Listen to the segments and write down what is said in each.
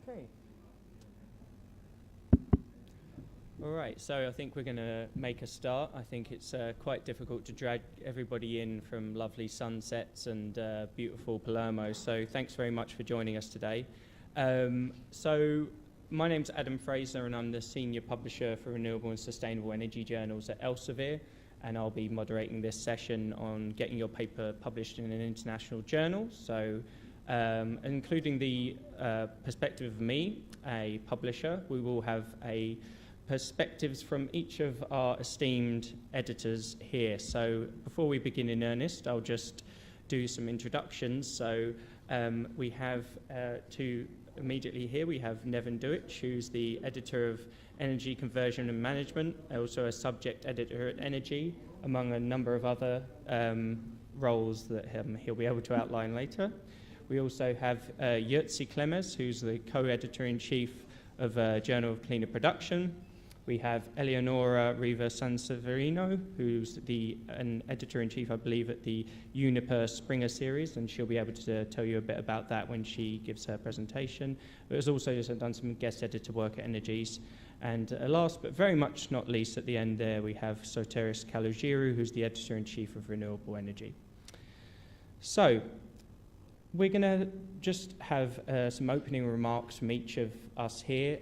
Okay. All right, so I think we're going to make a start. I think it's quite difficult to drag everybody in from lovely sunsets and beautiful Palermo, so thanks very much for joining us today. So my name's Adam Fraser and I'm the Senior Publisher for Renewable and Sustainable Energy Journals at Elsevier, and I'll be moderating this session on getting your paper published in an international journal. So including the perspective of me, a publisher, we will have perspectives from each of our esteemed editors here. So before we begin in earnest, I'll just do some introductions. So we have immediately here, we have Nevin Duich, who's the editor of Energy Conversion and Management, also a subject editor at Energy, among a number of other roles that he'll be able to outline later. We also have Yurtsi Clemes, who's the co-editor-in-chief of Journal of Cleaner Production. We have Eleonora Riva Sanseverino, who's an editor-in-chief, I believe, at the Uniper Springer series, and she'll be able to tell you a bit about that when she gives her presentation. But has also done some guest editor work at Energies. And last but very much not least, at the end there, we have Soteris Kalogiru, who's the editor-in-chief of Renewable Energy. So we're going to just have some opening remarks from each of us here,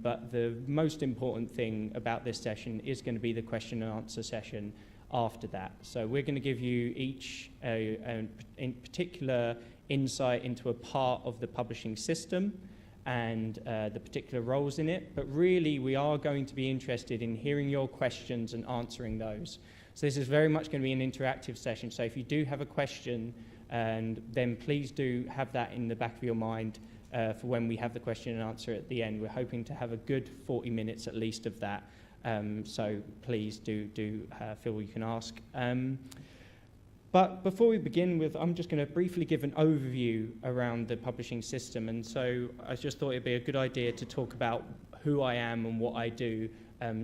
but the most important thing about this session is going to be the question and answer session after that. So we're going to give you each in particular insight into a part of the publishing system and the particular roles in it, but really we are going to be interested in hearing your questions and answering those. So this is very much going to be an interactive session, so if you do have a question, and then please do have that in the back of your mind for when we have the question and answer at the end. We're hoping to have a good 40 minutes at least of that, so please do feel you can ask. But before we begin with, I'm just going to briefly give an overview around the publishing system, and so I just thought it'd be a good idea to talk about who I am and what I do,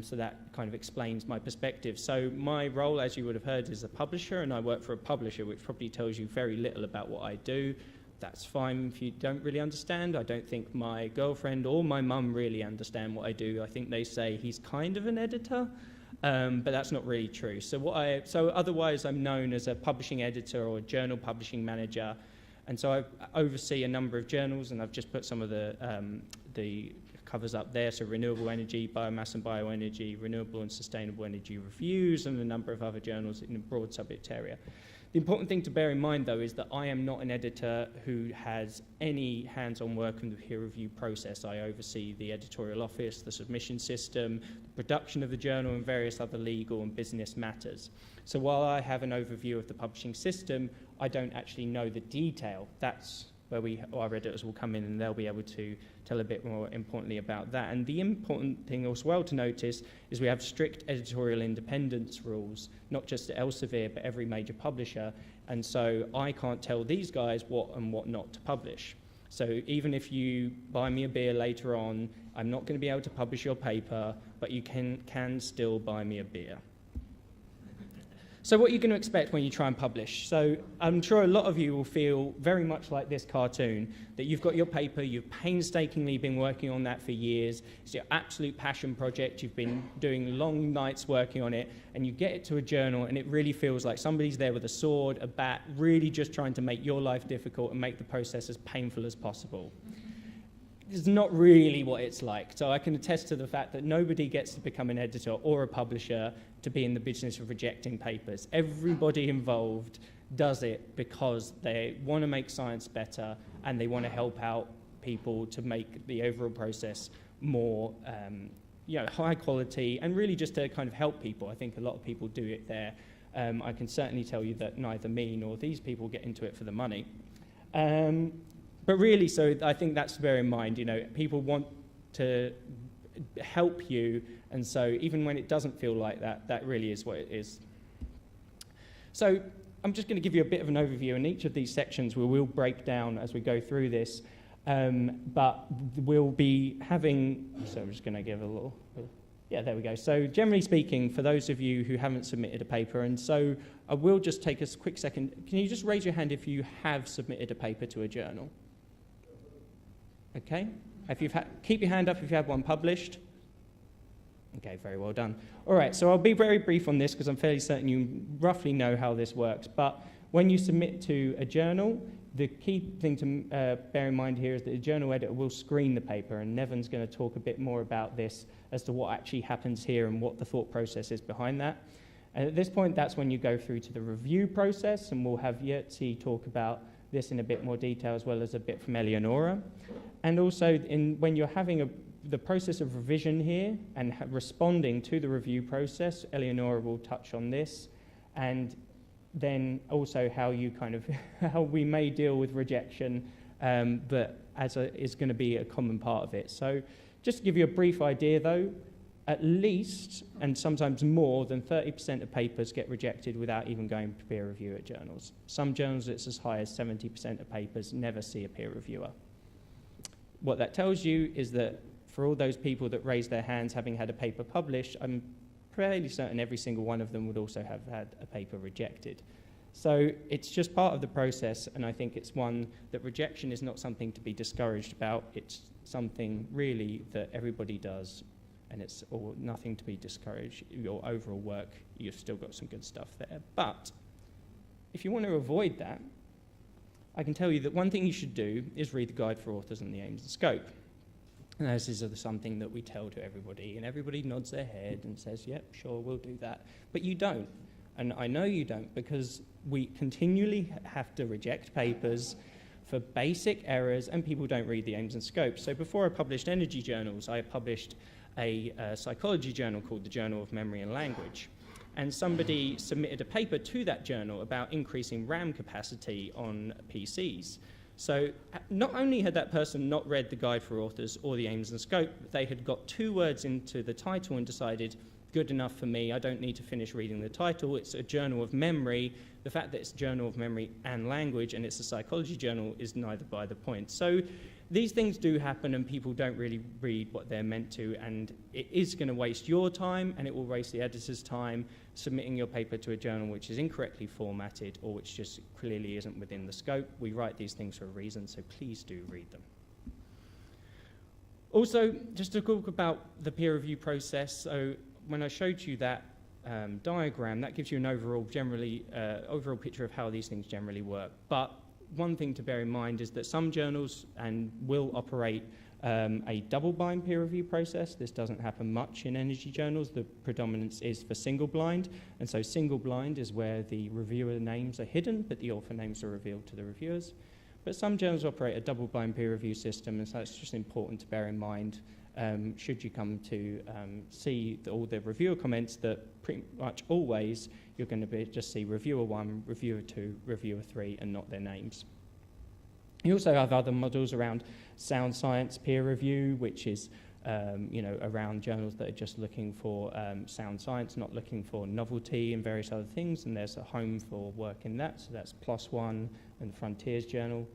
so that kind of explains my perspective. So my role, as you would have heard, is a publisher, and I work for a publisher, which probably tells you very little about what I do. That's fine if you don't really understand. I don't think my girlfriend or my mum really understand what I do. I think they say he's kind of an editor, but that's not really true. So otherwise I'm known as a publishing editor or a journal publishing manager, and so I oversee a number of journals, and I've just put some of the covers up there, so renewable energy, biomass and bioenergy, renewable and sustainable energy reviews, and a number of other journals in a broad subject area. The important thing to bear in mind, though, is that I am not an editor who has any hands-on work in the peer review process. I oversee the editorial office, the submission system, the production of the journal, and various other legal and business matters. So while I have an overview of the publishing system, I don't actually know the detail. That's where our editors will come in and they'll be able to tell a bit more importantly about that. And the important thing as well to notice is we have strict editorial independence rules, not just at Elsevier, but every major publisher. And so I can't tell these guys what and what not to publish. So even if you buy me a beer later on, I'm not going to be able to publish your paper, but you can still buy me a beer. So what are you going to expect when you try and publish? So I'm sure a lot of you will feel very much like this cartoon, that you've got your paper, you've painstakingly been working on that for years, it's your absolute passion project, you've been doing long nights working on it, and you get it to a journal and it really feels like somebody's there with a sword, a bat, really just trying to make your life difficult and make the process as painful as possible. It's not really what it's like. So I can attest to the fact that nobody gets to become an editor or a publisher to be in the business of rejecting papers. Everybody involved does it because they want to make science better and they want to help out people to make the overall process more high quality and really just to kind of help people. I think a lot of people do it there. I can certainly tell you that neither me nor these people get into it for the money. But really, so I think that's to bear in mind, people want to help you, and so even when it doesn't feel like that, that really is what it is. So I'm just going to give you a bit of an overview, and each of these sections we will break down as we go through this, but we'll be having, so I'm just going to give a little, yeah, there we go. So generally speaking, for those of you who haven't submitted a paper, and so I will just take a quick second, can you just raise your hand if you have submitted a paper to a journal? Okay, Keep your hand up if you had one published. Okay, very well done. All right, so I'll be very brief on this because I'm fairly certain you roughly know how this works. But when you submit to a journal, the key thing to bear in mind here is that the journal editor will screen the paper, and Nevin's going to talk a bit more about this as to what actually happens here and what the thought process is behind that. And at this point, that's when you go through to the review process, and we'll have Yurtsi talk about this in a bit more detail, as well as a bit from Eleonora. And also, when you're having the process of revision here and responding to the review process, Eleonora will touch on this, and then also how you how we may deal with rejection, but is going to be a common part of it. So just to give you a brief idea though, at least, and sometimes more than 30% of papers get rejected without even going to peer review at journals. Some journals, it's as high as 70% of papers never see a peer reviewer. What that tells you is that for all those people that raise their hands having had a paper published, I'm fairly certain every single one of them would also have had a paper rejected. So it's just part of the process, and I think it's one that rejection is not something to be discouraged about. It's something really that everybody does, and it's nothing to be discouraged. Your overall work, you've still got some good stuff there. But if you want to avoid that, I can tell you that one thing you should do is read the Guide for Authors and the Aims and Scope. And this is something that we tell to everybody, and everybody nods their head and says, yep, sure, we'll do that. But you don't. And I know you don't, because we continually have to reject papers for basic errors, and people don't read the aims and scopes. So before I published energy journals, I published a psychology journal called the Journal of Memory and Language. And somebody submitted a paper to that journal about increasing RAM capacity on PCs. So not only had that person not read the Guide for Authors or the aims and scope, but they had got 2 words into the title and decided, good enough for me, I don't need to finish reading the title. It's a journal of memory. The fact that it's a journal of memory and language and it's a psychology journal is neither by the point. So these things do happen, and people don't really read what they're meant to, and it is going to waste your time, and it will waste the editor's time submitting your paper to a journal which is incorrectly formatted or which just clearly isn't within the scope. We write these things for a reason, so please do read them. Also, just to talk about the peer review process, so when I showed you that diagram, that gives you an overall picture of how these things generally work. But one thing to bear in mind is that some journals will operate a double-blind peer review process. This doesn't happen much in energy journals. The predominance is for single-blind, and so single-blind is where the reviewer names are hidden, but the author names are revealed to the reviewers. But some journals operate a double-blind peer review system, and so it's just important to bear in mind should you come to see all the reviewer comments, that pretty much always you're going to just see reviewer 1, reviewer 2, reviewer 3, and not their names. You also have other models around sound science peer review, which is around journals that are just looking for sound science, not looking for novelty and various other things, and there's a home for work in that, so that's PLOS ONE and the Frontiers Journal.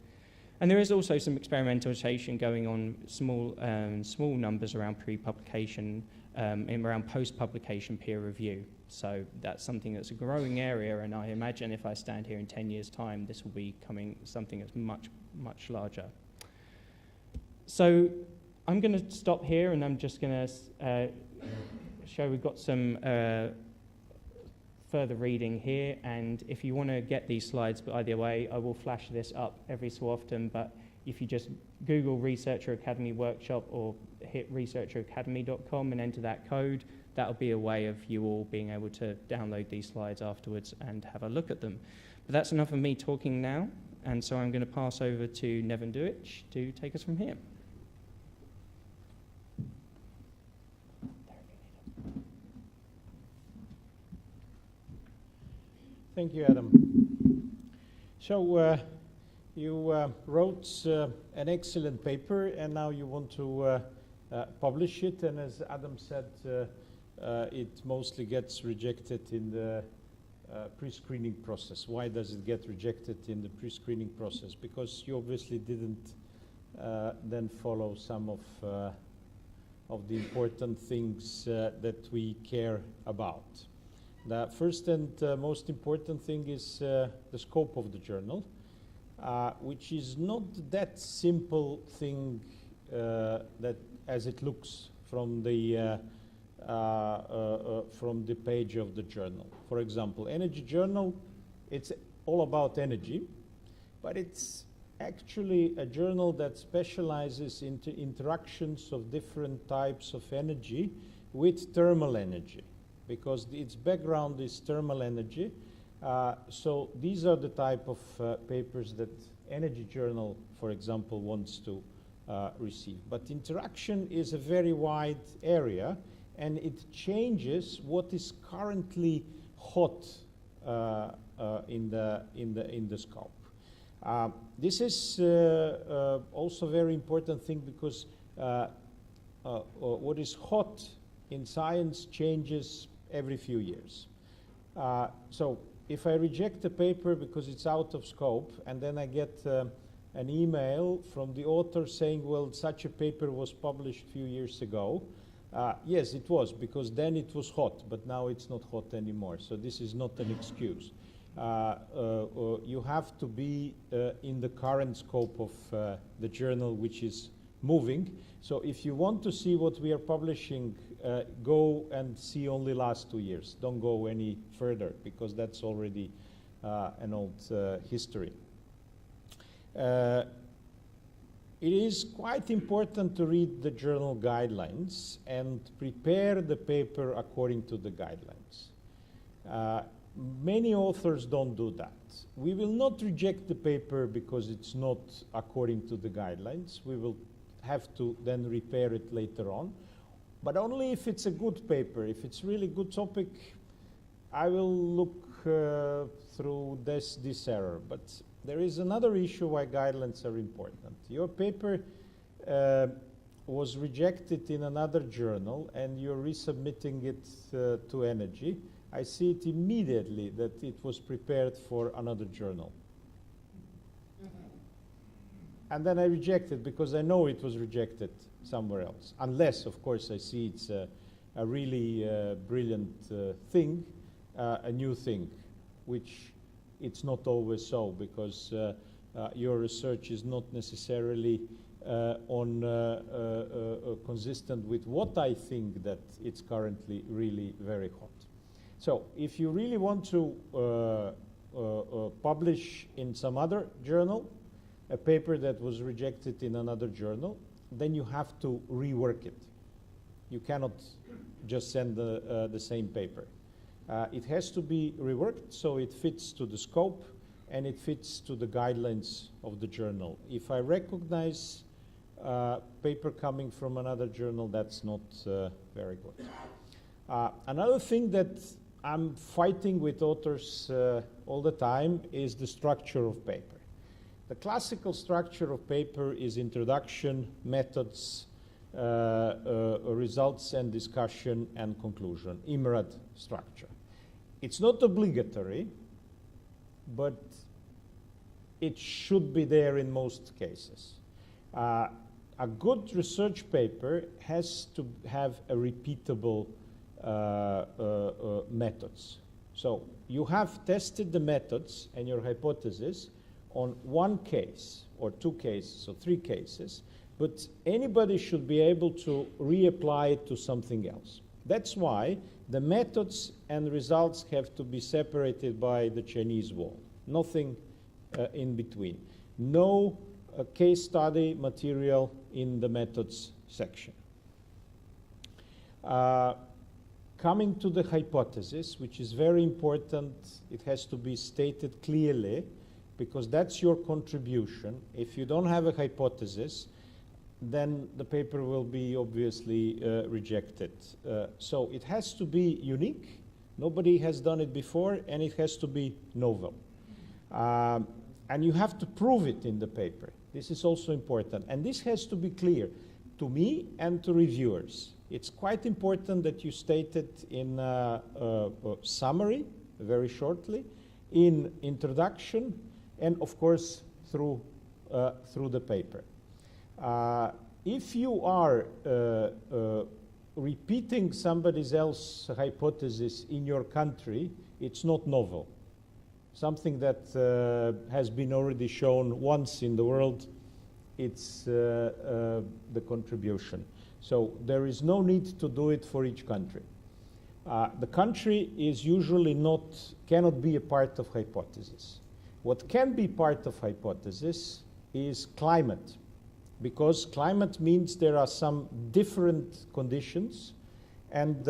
And there is also some experimentation going on, small numbers around pre-publication and around post-publication peer review. So that's something that's a growing area, and I imagine if I stand here in 10 years' time, this will be something that's much, much larger. So I'm going to stop here, and I'm just going to show we've got some further reading here, and if you want to get these slides, by the way, I will flash this up every so often, but if you just Google Researcher Academy Workshop or hit researcheracademy.com and enter that code, that'll be a way of you all being able to download these slides afterwards and have a look at them. But that's enough of me talking now, and so I'm going to pass over to Nevin Duich to take us from here. Thank you, Adam. So you wrote an excellent paper, and now you want to publish it. And as Adam said, it mostly gets rejected in the pre-screening process. Why does it get rejected in the pre-screening process? Because you obviously didn't then follow some of the important things that we care about. The first and most important thing is the scope of the journal, which is not that simple thing that as it looks from the page of the journal. For example, Energy Journal, it's all about energy, but it's actually a journal that specializes into interactions of different types of energy with thermal energy, because its background is thermal energy. So these are the type of papers that Energy Journal, for example, wants to receive. But interaction is a very wide area, and it changes what is currently hot in the scope. This is also a very important thing, because what is hot in science changes every few years. So if I reject a paper because it's out of scope, and then I get an email from the author saying, well, such a paper was published a few years ago. Yes, it was, because then it was hot, but now it's not hot anymore. So this is not an excuse. You have to be in the current scope of the journal, which is moving. So if you want to see what we are publishing, go and see only last 2 years. Don't go any further, because that's already an old history. It is quite important to read the journal guidelines and prepare the paper according to the guidelines. Many authors don't do that. We will not reject the paper because it's not according to the guidelines. We will have to then repair it later on, but only if it's a good paper. If it's really good topic, I will look through this error. But there is another issue why guidelines are important. Your paper was rejected in another journal, and you're resubmitting it to Energy. I see it immediately that it was prepared for another journal. And then I reject it because I know it was rejected somewhere else. Unless, of course, I see it's a really brilliant thing, a new thing, which it's not always so, because your research is not necessarily consistent with what I think that it's currently really very hot. So if you really want to publish in some other journal a paper that was rejected in another journal, then you have to rework it. You cannot just send the same paper. It has to be reworked so it fits to the scope and it fits to the guidelines of the journal. If I recognize paper coming from another journal, that's not very good. Another thing that I'm fighting with authors all the time is the structure of paper. The classical structure of paper is introduction, methods, results and discussion, and conclusion, IMRAD structure. It's not obligatory, but it should be there in most cases. A good research paper has to have a repeatable methods. So you have tested the methods and your hypothesis on one case or two cases or three cases, but anybody should be able to reapply it to something else. That's why the methods and results have to be separated by the Chinese wall. Nothing in between. No case study material in the methods section. Coming to the hypothesis, which is very important, it has to be stated clearly, because that's your contribution. If you don't have a hypothesis, then the paper will be obviously rejected. So it has to be unique. Nobody has done it before, and it has to be novel. And you have to prove it in the paper. This is also important. And this has to be clear to me and to reviewers. It's quite important that you state it in a summary, very shortly, in introduction, and of course through the paper. If you are repeating somebody else's hypothesis in your country, it's not novel. Something that has been already shown once in the world it's the contribution. So there is no need to do it for each country. The country is usually cannot be a part of hypothesis. What can be part of hypothesis is climate, because climate means there are some different conditions and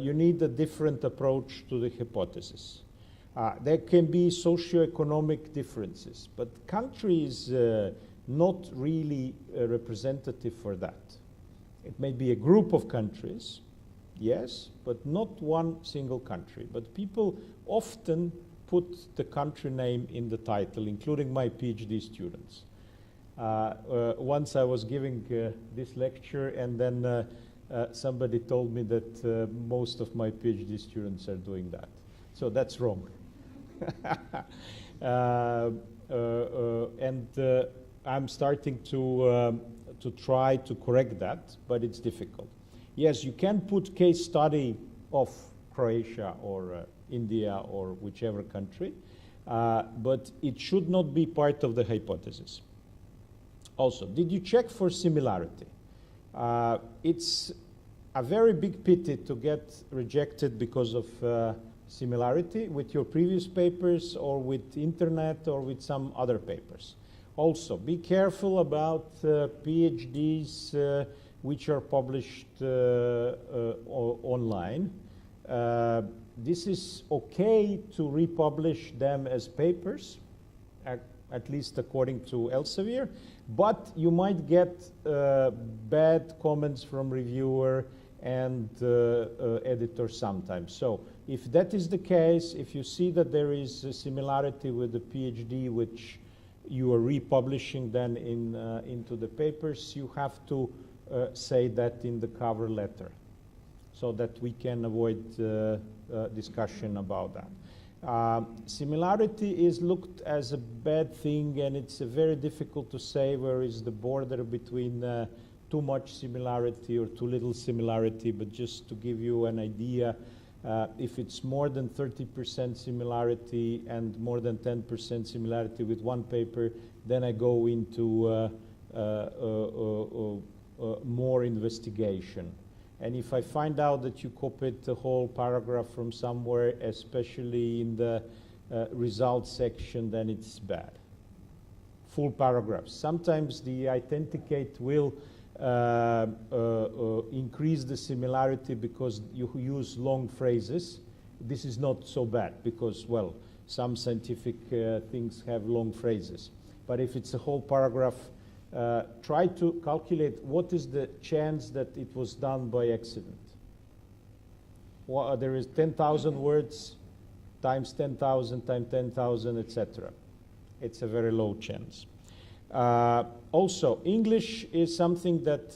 you need a different approach to the hypothesis. There can be socioeconomic differences, but country is not really representative for that. It may be a group of countries, yes, but not one single country. But people often put the country name in the title, including my PhD students. Once I was giving this lecture, and then somebody told me that most of my PhD students are doing that. So that's wrong. I'm starting to try to correct that, but it's difficult. Yes, you can put case study of Croatia or India or whichever country, but it should not be part of the hypothesis. Also, did you check for similarity? It's a very big pity to get rejected because of similarity with your previous papers or with internet or with some other papers. Also, be careful about PhDs which are published online. This is okay to republish them as papers, at least according to Elsevier, but you might get bad comments from reviewer and editor sometimes. So if that is the case, if you see that there is a similarity with the PhD which you are republishing then into the papers, you have to say that in the cover letter so that we can avoid discussion about that. Similarity is looked as a bad thing, and it's very difficult to say where is the border between too much similarity or too little similarity, but just to give you an idea, if it's more than 30% similarity and more than 10% similarity with one paper, then I go into more investigation. And if I find out that you copied the whole paragraph from somewhere, especially in the results section, then it's bad. Full paragraphs. Sometimes the authenticate will increase the similarity because you use long phrases. This is not so bad because, well, some scientific things have long phrases. But if it's a whole paragraph, try to calculate what is the chance that it was done by accident. Well, there is 10,000 words times 10,000 times 10,000, etc. It's a very low chance. Also, English is something that,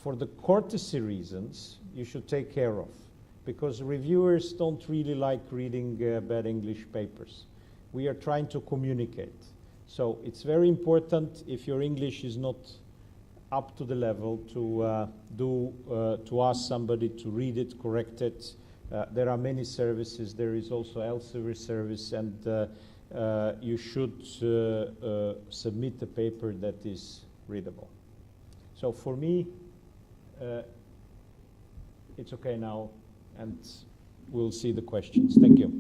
for the courtesy reasons, you should take care of, because reviewers don't really like reading bad English papers. We are trying to communicate. So it's very important, if your English is not up to the level, to ask somebody to read it, correct it. There are many services. There is also Elsevier service, and you should submit a paper that is readable. So for me, it's okay now, and we'll see the questions. Thank you.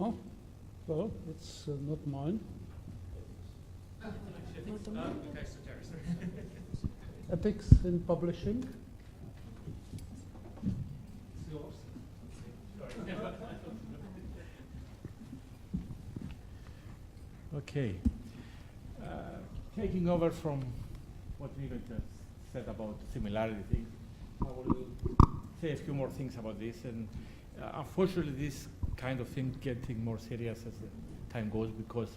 Oh, well, it's not mine. Ethics in publishing. Okay. Taking over from what Miguel just said about similarity, I will say a few more things about this. And unfortunately, this kind of thing getting more serious as the time goes, because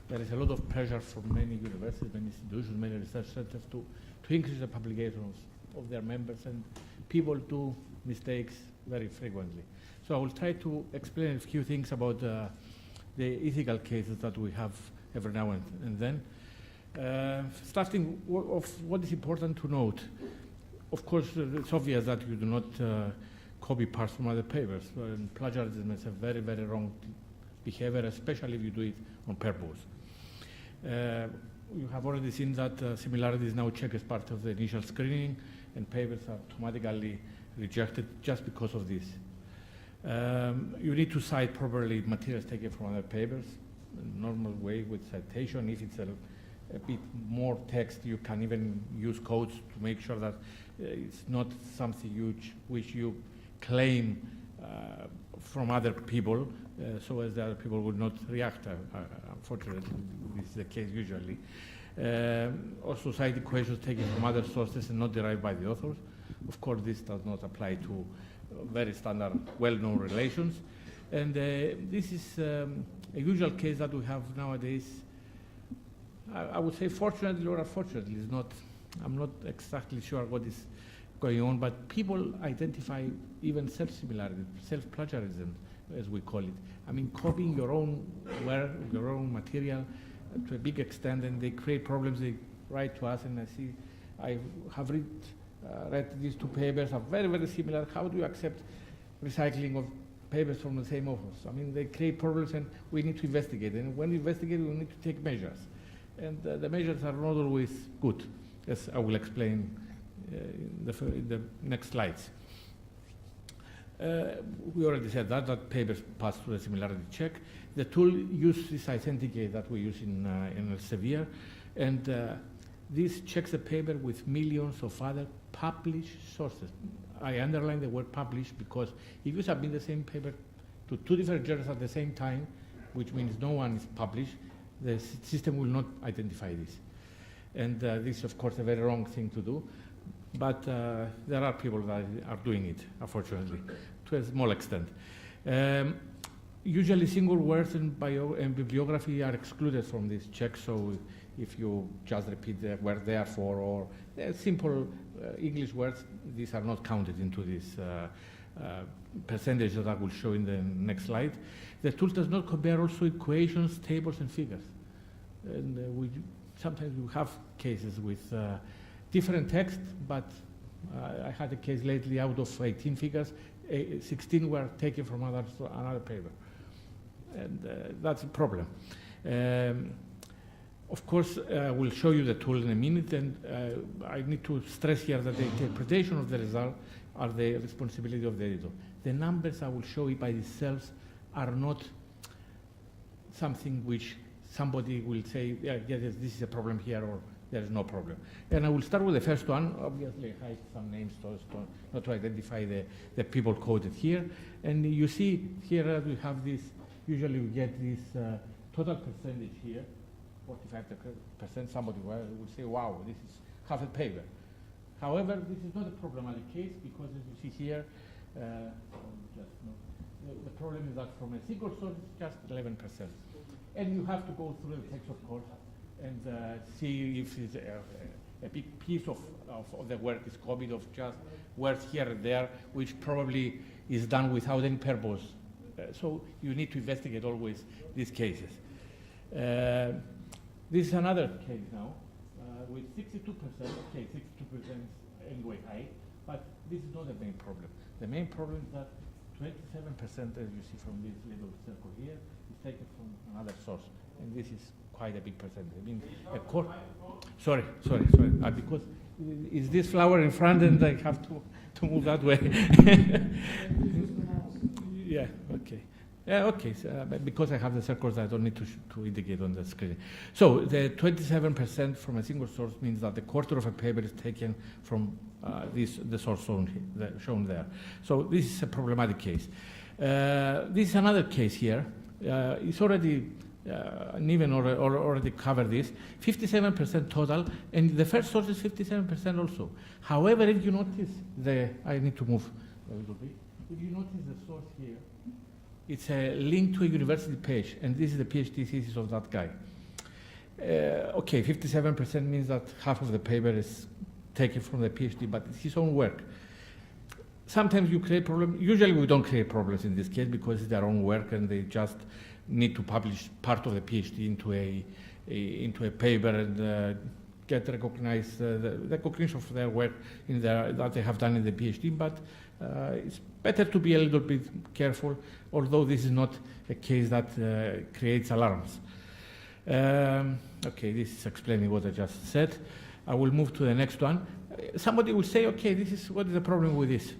there is a lot of pressure from many universities, many institutions, many research centers to increase the publications of their members, and people do mistakes very frequently. So I will try to explain a few things about the ethical cases that we have every now and then. Starting of what is important to note, of course, it's obvious that you do not copy parts from other papers. Plagiarism is a very, very wrong behavior, especially if you do it on purpose. You have already seen that similarity is now checked as part of the initial screening, and papers are automatically rejected just because of this. You need to cite properly materials taken from other papers, in a normal way with citation. If it's a bit more text, you can even use codes to make sure that it's not something huge which you claim from other people, so as the other people would not react. Unfortunately, this is the case usually. Also cite equations taken from other sources and not derived by the authors. Of course, this does not apply to very standard, well-known relations. And this is a usual case that we have nowadays. I would say fortunately or unfortunately, I'm not exactly sure what is going on, but people identify even self-similarity, self-plagiarism, as we call it. I mean, copying your own work, your own material to a big extent, and they create problems. They write to us, and I have read these two papers, are very, very similar. How do you accept recycling of papers from the same authors? I mean, they create problems, and we need to investigate. And when we investigate, we need to take measures. And the measures are not always good, as I will explain in the next slides. We already said that papers pass through the similarity check. The tool uses Authenticate that we use in Elsevier, and this checks the paper with millions of other published sources. I underline the word published because if you submit the same paper to two different journals at the same time, which means no one is published, the system will not identify this. And this is, of course, a very wrong thing to do. But there are people that are doing it, unfortunately, to a small extent. Usually single words and bibliography are excluded from this check, so if you just repeat the word therefore or simple English words, these are not counted into this percentage that I will show in the next slide. The tool does not compare also equations, tables, and figures. And sometimes we have cases with different text, but I had a case lately out of 18 figures, 16 were taken from another paper. And that's a problem. Of course, we'll show you the tool in a minute, and I need to stress here that the interpretation of the result are the responsibility of the editor. The numbers I will show you by themselves are not something which somebody will say, yeah, this is a problem here, or there is no problem. And I will start with the first one. Obviously, I hide some names not to identify the people coded here. And you see here we have this, usually we get this total percentage here, 45%. Somebody will say, wow, this is half a paper. However, this is not a problematic case because as you see here, the problem is that from a single source, it's just 11%. And you have to go through the text, of course, and see if it's a big piece of the work is copied of just words here and there, which probably is done without any purpose. So you need to investigate always these cases. This is another case now with 62%. Okay, 62% anyway high, but this is not the main problem. The main problem is that 27%, as you see from this little circle here, is taken from another source, and this is quite a big percentage. I mean, sorry, because is this flower in front and I have to move that way? Yeah, okay. Yeah, okay, so, but because I have the circles, I don't need to indicate on the screen. So the 27% from a single source means that the quarter of a paper is taken from the source shown there. So this is a problematic case. This is another case here. It's already, Niven already covered this, 57% total, and the first source is 57% also. However, if you notice I need to move a little bit. If you notice the source here, it's a link to a university page, and this is the PhD thesis of that guy. Okay, 57% means that half of the paper is taken from the PhD, but it's his own work. sometimes you create problems. Usually we don't create problems in this case because it's their own work and they just need to publish part of the PhD into a paper and get recognized, the recognition of their work that they have done in the PhD. But it's better to be a little bit careful, although this is not a case that creates alarms. Okay, this is explaining what I just said. I will move to the next one. Somebody will say, okay, what is the problem with this?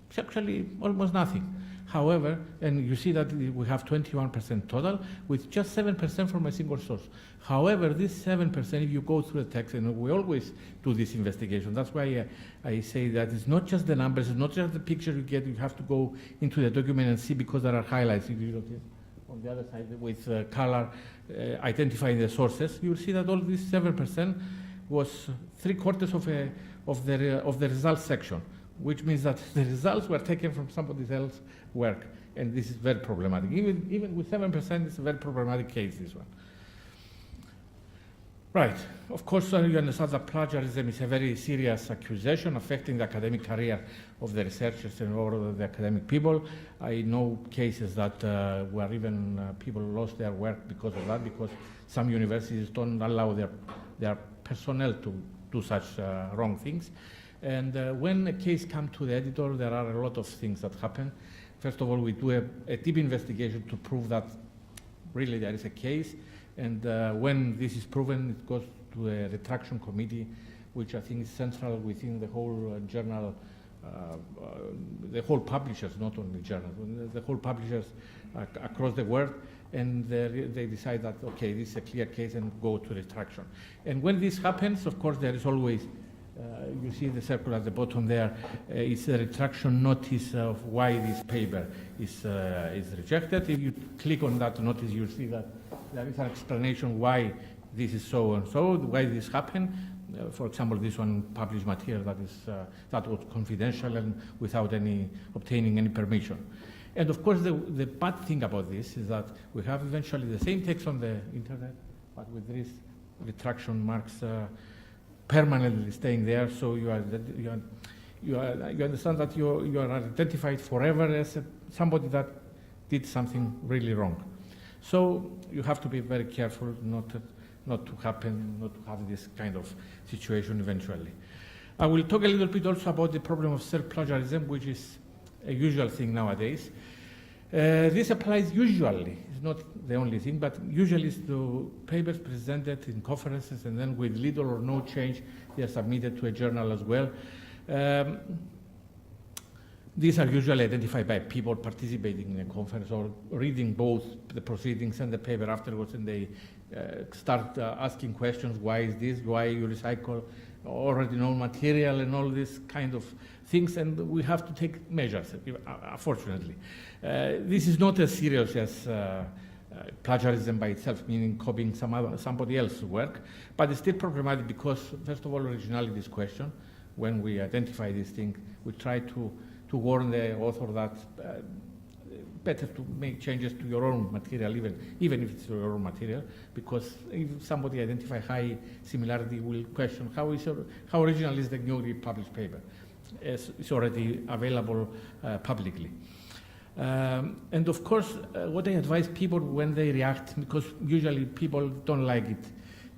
It's actually almost nothing. However, and you see that we have 21% total with just 7% from a single source. However, this 7%, if you go through the text, and we always do this investigation, that's why I say that it's not just the numbers, it's not just the picture you get, you have to go into the document and see because there are highlights. If you look on the other side with color identifying the sources, you'll see that all this 7% was 3/4 of the results section, which means that the results were taken from somebody else's work, and this is very problematic. Even with 7%, it's a very problematic case, this one. Right. Of course, you understand that plagiarism is a very serious accusation affecting the academic career of the researchers and all the academic people. I know cases that where even people lost their work because of that, because some universities don't allow their personnel to do such wrong things. And when a case comes to the editor, there are a lot of things that happen. First of all, we do a deep investigation to prove that really there is a case. And when this is proven, it goes to a retraction committee, which I think is central within the whole journal, the whole publishers, not only journals, the whole publishers across the world. And they decide that, okay, this is a clear case and go to retraction. And when this happens, of course, there is always, you see the circle at the bottom there, it's a retraction notice of why this paper is rejected. If you click on that notice, you'll see that there is an explanation why this is so and so, why this happened. For example, this one published material that was confidential and without obtaining any permission. And of course, the bad thing about this is that we have eventually the same text on the internet, but with these retraction marks permanently staying there. So you understand that you are identified forever as somebody that did something really wrong. So you have to be very careful not to have this kind of situation eventually. I will talk a little bit also about the problem of self-plagiarism, which is a usual thing nowadays. This applies usually, it's not the only thing, but usually it's to papers presented in conferences and then with little or no change, they are submitted to a journal as well. These are usually identified by people participating in a conference or reading both the proceedings and the paper afterwards, and they start asking questions, why is this, why you recycle already known material and all this kind of things, and we have to take measures, unfortunately. This is not as serious as plagiarism by itself, meaning copying somebody else's work, but it's still problematic because, first of all, originality is questioned. When we identify this thing, we try to warn the author that better to make changes to your own material, even if it's your own material, because if somebody identifies high similarity, will question how original is the newly published paper. It's already available publicly. And of course, what I advise people when they react, because usually people don't like it,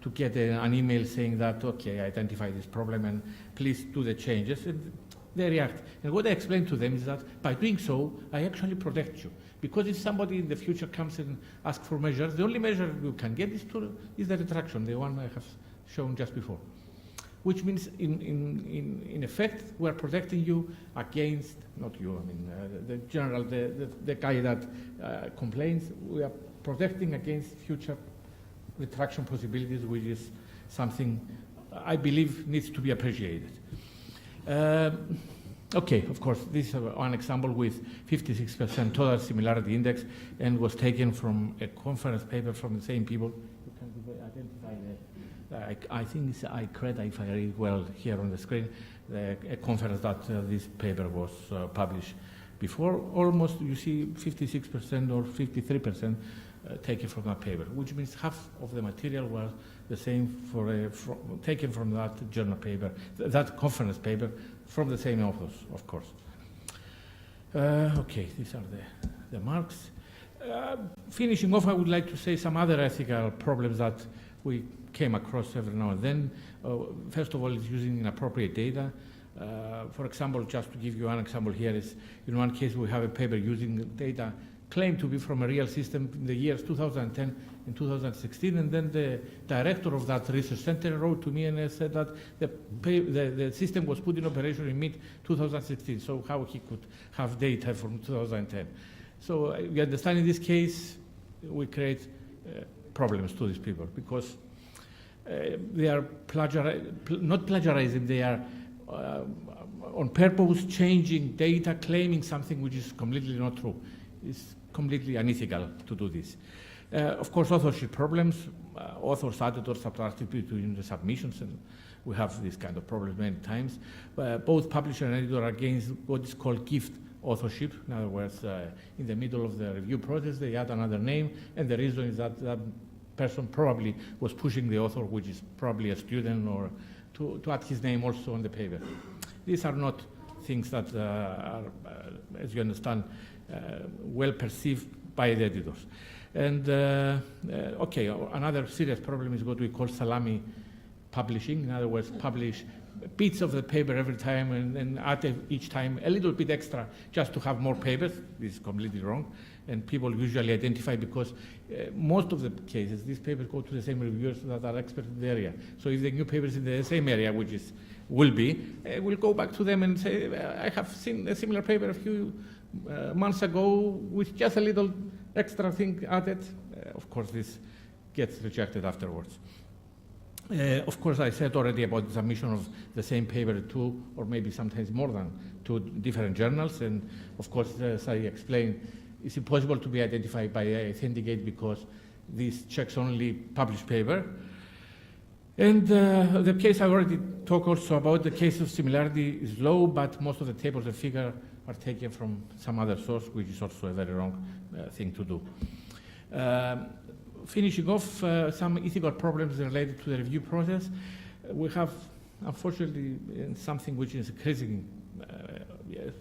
to get an email saying that, okay, I identify this problem and please do the changes. And they react. And what I explain to them is that by doing so, I actually protect you. Because if somebody in the future comes and asks for measures, the only measure you can get is the retraction, the one I have shown just before. Which means, in effect, we are protecting you against, not you, I mean, the guy that complains, we are protecting against future retraction possibilities, which is something I believe needs to be appreciated. Okay, of course, this is one example with 56% total similarity index and was taken from a conference paper from the same people. You can identify I think it's ICRED, if I read it well here on the screen, a conference that this paper was published before. Almost, you see, 56% or 53% taken from that paper, which means half of the material was the same taken from that journal paper, that conference paper, from the same authors, of course. Okay, these are the marks. Finishing off, I would like to say some other ethical problems that we came across every now and then. First of all, is using inappropriate data. For example, just to give you one example here is, in one case we have a paper using data claimed to be from a real system in the years 2010 and 2016, and then the director of that research center wrote to me and said that the system was put in operation in mid-2016, so how he could have data from 2010. So we understand in this case we create problems to these people because they are not plagiarizing, they are on purpose changing data, claiming something which is completely not true. It's completely unethical to do this. Of course, authorship problems. Authors added or subtracted between the submissions, and we have this kind of problem many times. Both publisher and editor are against what is called gift authorship. In other words, in the middle of the review process, they add another name, and the reason is that that person probably was pushing the author, which is probably a student, or to add his name also on the paper. These are not things that are, as you understand, well perceived by the editors. And okay, another serious problem is what we call salami publishing. In other words, publish bits of the paper every time and add each time a little bit extra just to have more papers. This is completely wrong. And people usually identify because most of the cases, these papers go to the same reviewers that are experts in the area. So if the new paper is in the same area, which is will be, we'll go back to them and say, I have seen a similar paper a few months ago with just a little extra thing added. Of course, this gets rejected afterwards. Of course, I said already about the submission of the same paper to two or maybe sometimes more than two different journals. And of course, as I explained, it's impossible to be identified by Authenticate because this checks only published paper. And the case I already talked also about, the case of similarity is low, but most of the tables and figures are taken from some other source, which is also a very wrong thing to do. Finishing off, some ethical problems related to the review process. We have, unfortunately, something which is increasing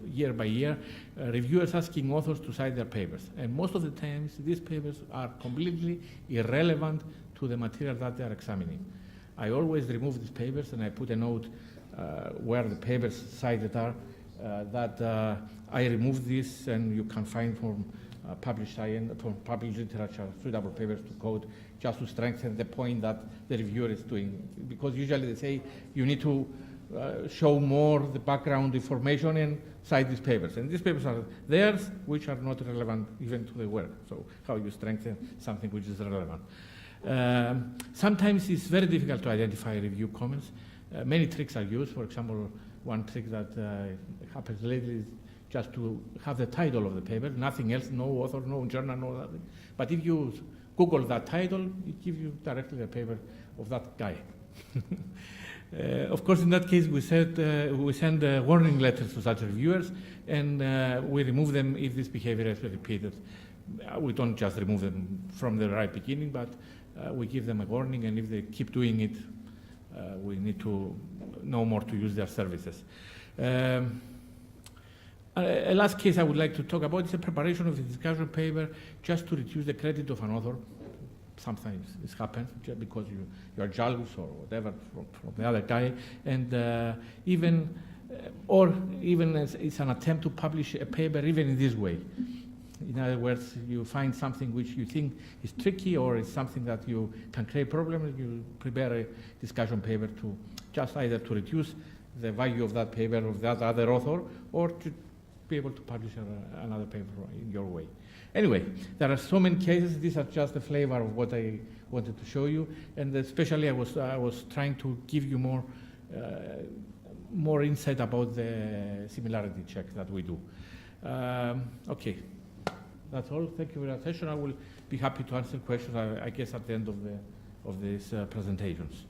year by year, reviewers asking authors to cite their papers. And most of the times, these papers are completely irrelevant to the material that they are examining. I always remove these papers and I put a note where the papers cited are, that I removed this and you can find from published science, from published literature, suitable papers to code, just to strengthen the point that the reviewer is doing. Because usually they say you need to show more the background information and cite these papers. And these papers are theirs, which are not relevant even to the work. So how you strengthen something which is relevant. Sometimes it's very difficult to identify review comments. Many tricks are used. For example, one trick that happens lately is just to have the title of the paper, nothing else, no author, no journal, no nothing. But if you Google that title, it gives you directly the paper of that guy. Of course, in that case, we send warning letters to such reviewers, and we remove them if this behavior is repeated. We don't just remove them from the right beginning, but we give them a warning, and if they keep doing it, we need to know more to use their services. A last case I would like to talk about is the preparation of the discussion paper just to reduce the credit of an author. Sometimes this happens just because you are jealous or whatever from the other guy, and even as it's an attempt to publish a paper even in this way. In other words, you find something which you think is tricky or is something that you can create problems, you prepare a discussion paper to just either to reduce the value of that paper of that other author or to be able to publish another paper in your way. Anyway, there are so many cases. These are just the flavor of what I wanted to show you, and especially I was trying to give you more insight about the similarity check that we do. Okay, that's all. Thank you for your attention. I will be happy to answer questions, I guess, at the end of these presentations.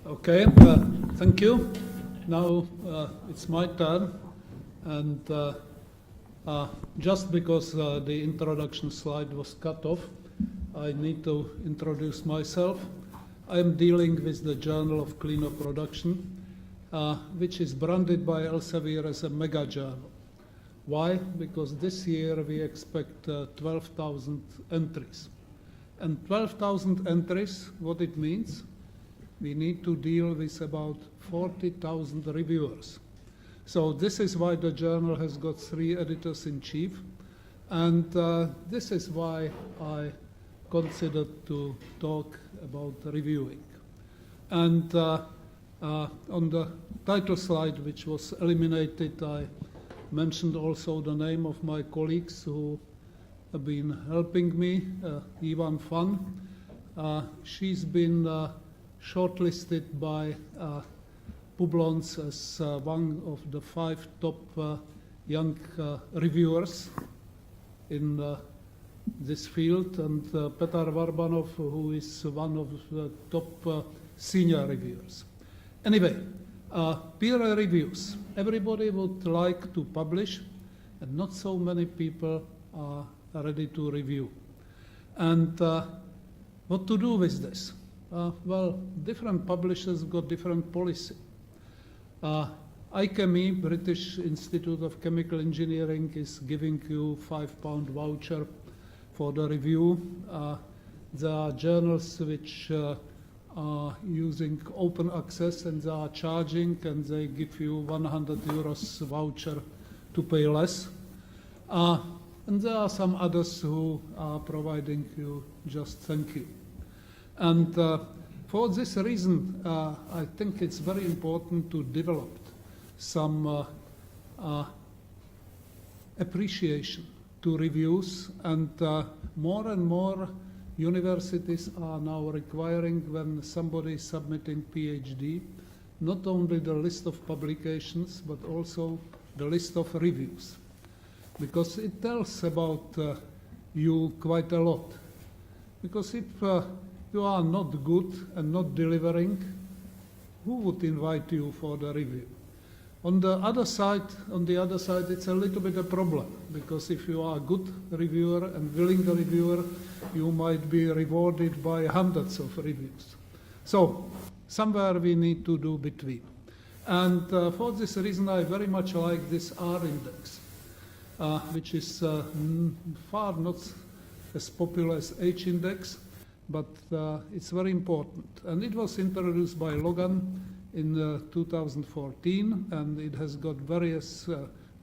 Okay, thank you. Now it's my turn, and just because the introduction slide was cut off, I need to introduce myself. I am dealing with the Journal of Cleaner Production, which is branded by Elsevier as a mega journal. Why? Because this year we expect 12,000 entries. And 12,000 entries, what it means? We need to deal with about 40,000 reviewers. So this is why the journal has got 3 editors-in-chief. And this is why I considered to talk about reviewing. And on the title slide, which was eliminated, I mentioned also the name of my colleagues who have been helping me, Ivan Fan. She's been shortlisted by Publons as one of the 5 top young reviewers in this field, and Petar Varbanov, who is one of the top senior reviewers. Anyway, peer reviews. Everybody would like to publish, and not so many people are ready to review. And what to do with this? Well, different publishers got different policy. IChemE, British Institute of Chemical Engineering, is giving you £5 voucher for the review. There are journals which are using open access and they are charging, and they give you €100 voucher to pay less. And there are some others who are providing you just thank you. And for this reason, I think it's very important to develop some appreciation to reviews, and more universities are now requiring, when somebody is submitting PhD, not only the list of publications, but also the list of reviews, because it tells about you quite a lot. Because if you are not good and not delivering, who would invite you for the review? On the other side, it's a little bit a problem, because if you are a good reviewer and willing reviewer, you might be rewarded by hundreds of reviews. So somewhere we need to do between. And for this reason, I very much like this R index, which is far not as popular as H index, but it's very important. And it was introduced by Logan in 2014, and it has got various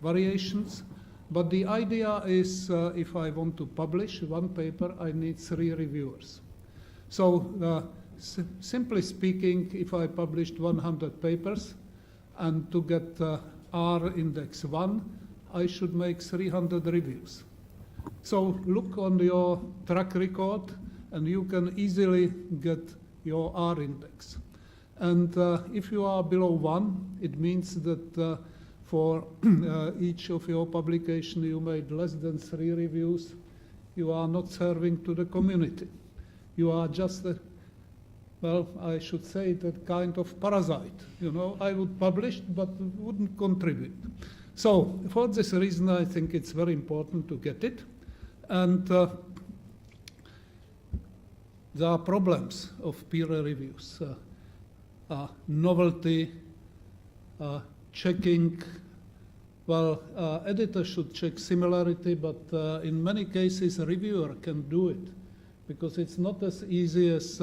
variations. But the idea is, if I want to publish one paper, I need 3 reviewers. So simply speaking, if I published 100 papers, and to get R index 1, I should make 300 reviews. So look on your track record, and you can easily get your R index. And if you are below 1, it means that for each of your publication you made less than 3 reviews, you are not serving to the community. You are just well, I should say that kind of parasite. You know, I would publish, but wouldn't contribute. So for this reason, I think it's very important to get it. And there are problems of peer reviews. Novelty, checking. Well, editor should check similarity, but in many cases a reviewer can do it, because it's not as easy as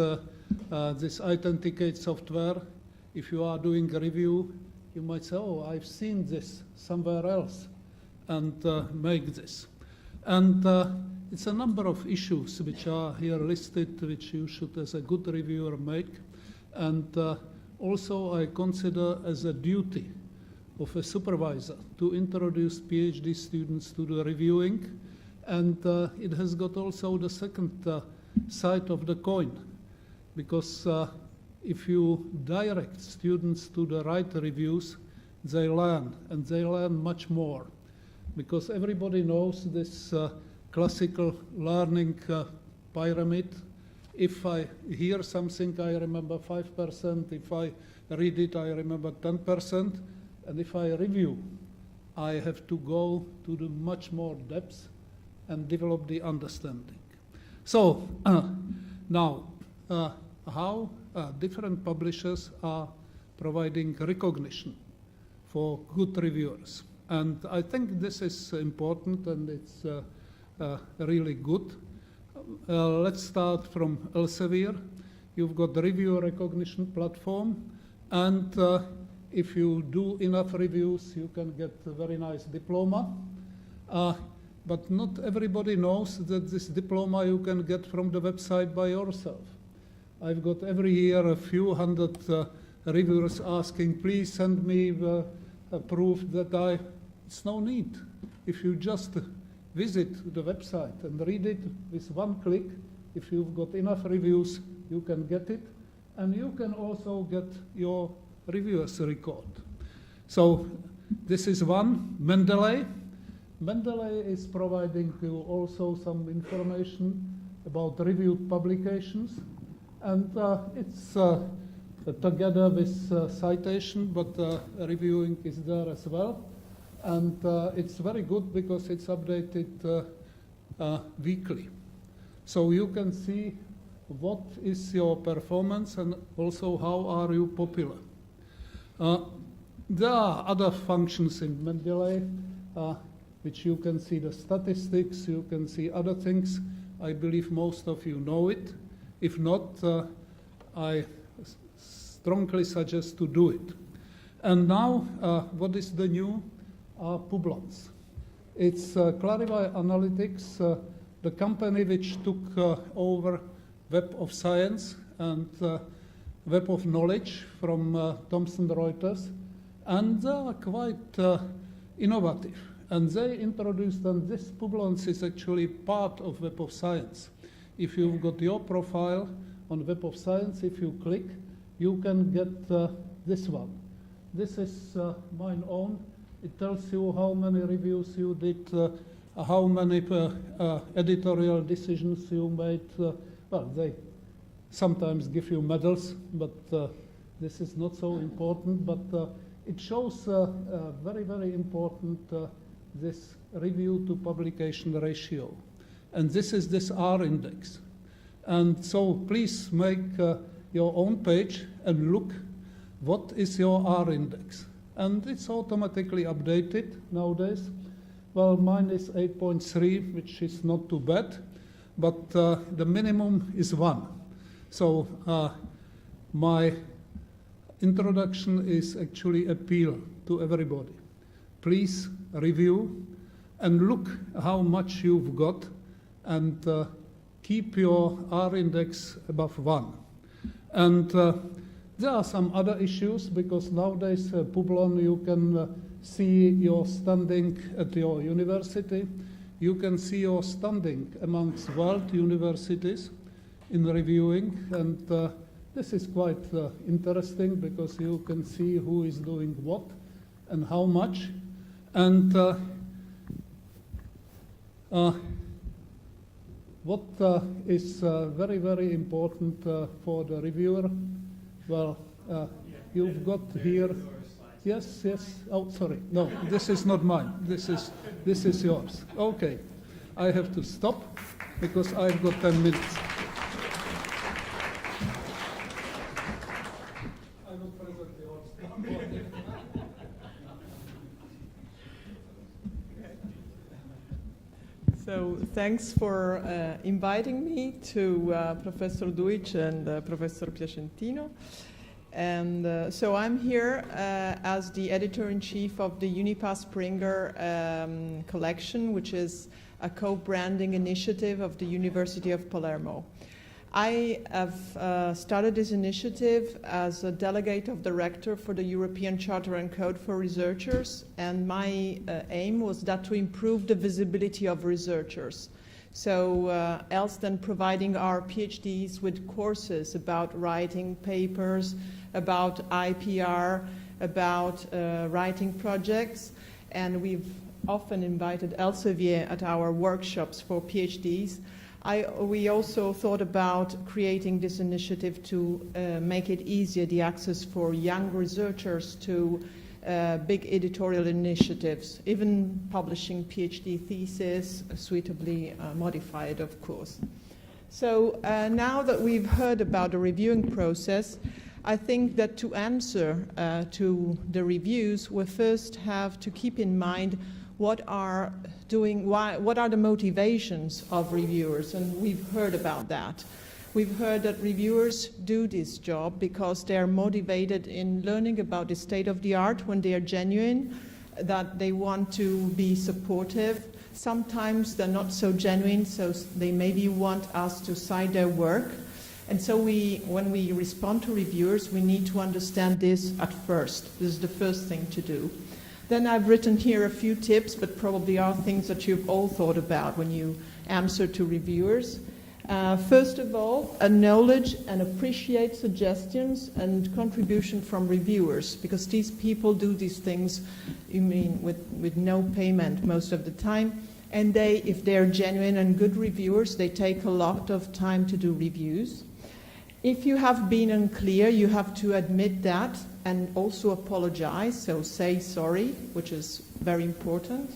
this Authenticate software. If you are doing a review, you might say, oh, I've seen this somewhere else, and make this. And it's a number of issues which are here listed, which you should, as a good reviewer, make. And also I consider as a duty of a supervisor to introduce PhD students to the reviewing. And it has got also the second side of the coin, because if you direct students to the right reviews, they learn, and they learn much more. Because everybody knows this classical learning pyramid. If I hear something, I remember 5%. If I read it, I remember 10%. And if I review, I have to go to the much more depth and develop the understanding. So now, how different publishers are providing recognition for good reviewers. And I think this is important, and it's really good. Let's start from Elsevier. You've got the reviewer recognition platform, and if you do enough reviews, you can get a very nice diploma. But not everybody knows that this diploma you can get from the website by yourself. I've got every year a few hundred reviewers asking, please send me a proof that it's no need. If you just visit the website and read it with one click, if you've got enough reviews, you can get it. And you can also get your reviewer's record. So this is one. Mendeley. Mendeley is providing you also some information about reviewed publications. And it's together with citation, but reviewing is there as well. And it's very good because it's updated weekly. So you can see what is your performance and also how are you popular. There are other functions in Mendeley, which you can see the statistics, you can see other things. I believe most of you know it. If not, I strongly suggest to do it. And now, what is the new? Publons. It's Clarify Analytics, the company which took over Web of Science and Web of Knowledge from Thomson Reuters, and they are quite innovative. And they introduced, and this Publons is actually part of Web of Science. If you've got your profile on Web of Science, if you click, you can get this one. This is mine own. It tells you how many reviews you did, how many editorial decisions you made. Well, they sometimes give you medals, but this is not so important. But it shows very, very important this review to publication ratio. And this is this R index. And so please make your own page and look what is your R index. And it's automatically updated nowadays. Well, mine is 8.3, which is not too bad, but the minimum is 1. So my introduction is actually appeal to everybody. Please review and look how much you've got, and keep your R index above 1. And there are some other issues, because nowadays, Publon, you can see your standing at your university. You can see your standing amongst world universities in reviewing. And this is quite interesting, because you can see who is doing what and how much. And what is very, very important for the reviewer? Well, you've got here. Yes, yes. Oh, sorry. No, this is not mine. This is yours. Okay. I have to stop because I've got 10 minutes. I will present yours. So thanks for inviting me to Professor Dujic and Professor Piacentino. And so I'm here as the editor-in-chief of the Unipass Springer collection, which is a co-branding initiative of the University of Palermo. I have started this initiative as a delegate of the rector for the European Charter and Code for Researchers, and my aim was that to improve the visibility of researchers. So else than providing our PhDs with courses about writing papers, about IPR, about writing projects, and we've often invited Elsevier at our workshops for PhDs. We also thought about creating this initiative to make it easier, the access for young researchers to big editorial initiatives, even publishing PhD thesis, suitably modified, of course. So now that we've heard about the reviewing process, I think that to answer to the reviews, we first have to keep in mind what are the motivations of reviewers, and we've heard about that. We've heard that reviewers do this job because they're motivated in learning about the state of the art when they are genuine, that they want to be supportive. Sometimes they're not so genuine, so they maybe want us to cite their work. And so when we respond to reviewers, we need to understand this at first. This is the first thing to do. Then I've written here a few tips, but probably are things that you've all thought about when you answer to reviewers. First of all, acknowledge and appreciate suggestions and contribution from reviewers, because these people do these things, with no payment most of the time. And if they're genuine and good reviewers, they take a lot of time to do reviews. If you have been unclear, you have to admit that and also apologize, so say sorry, which is very important.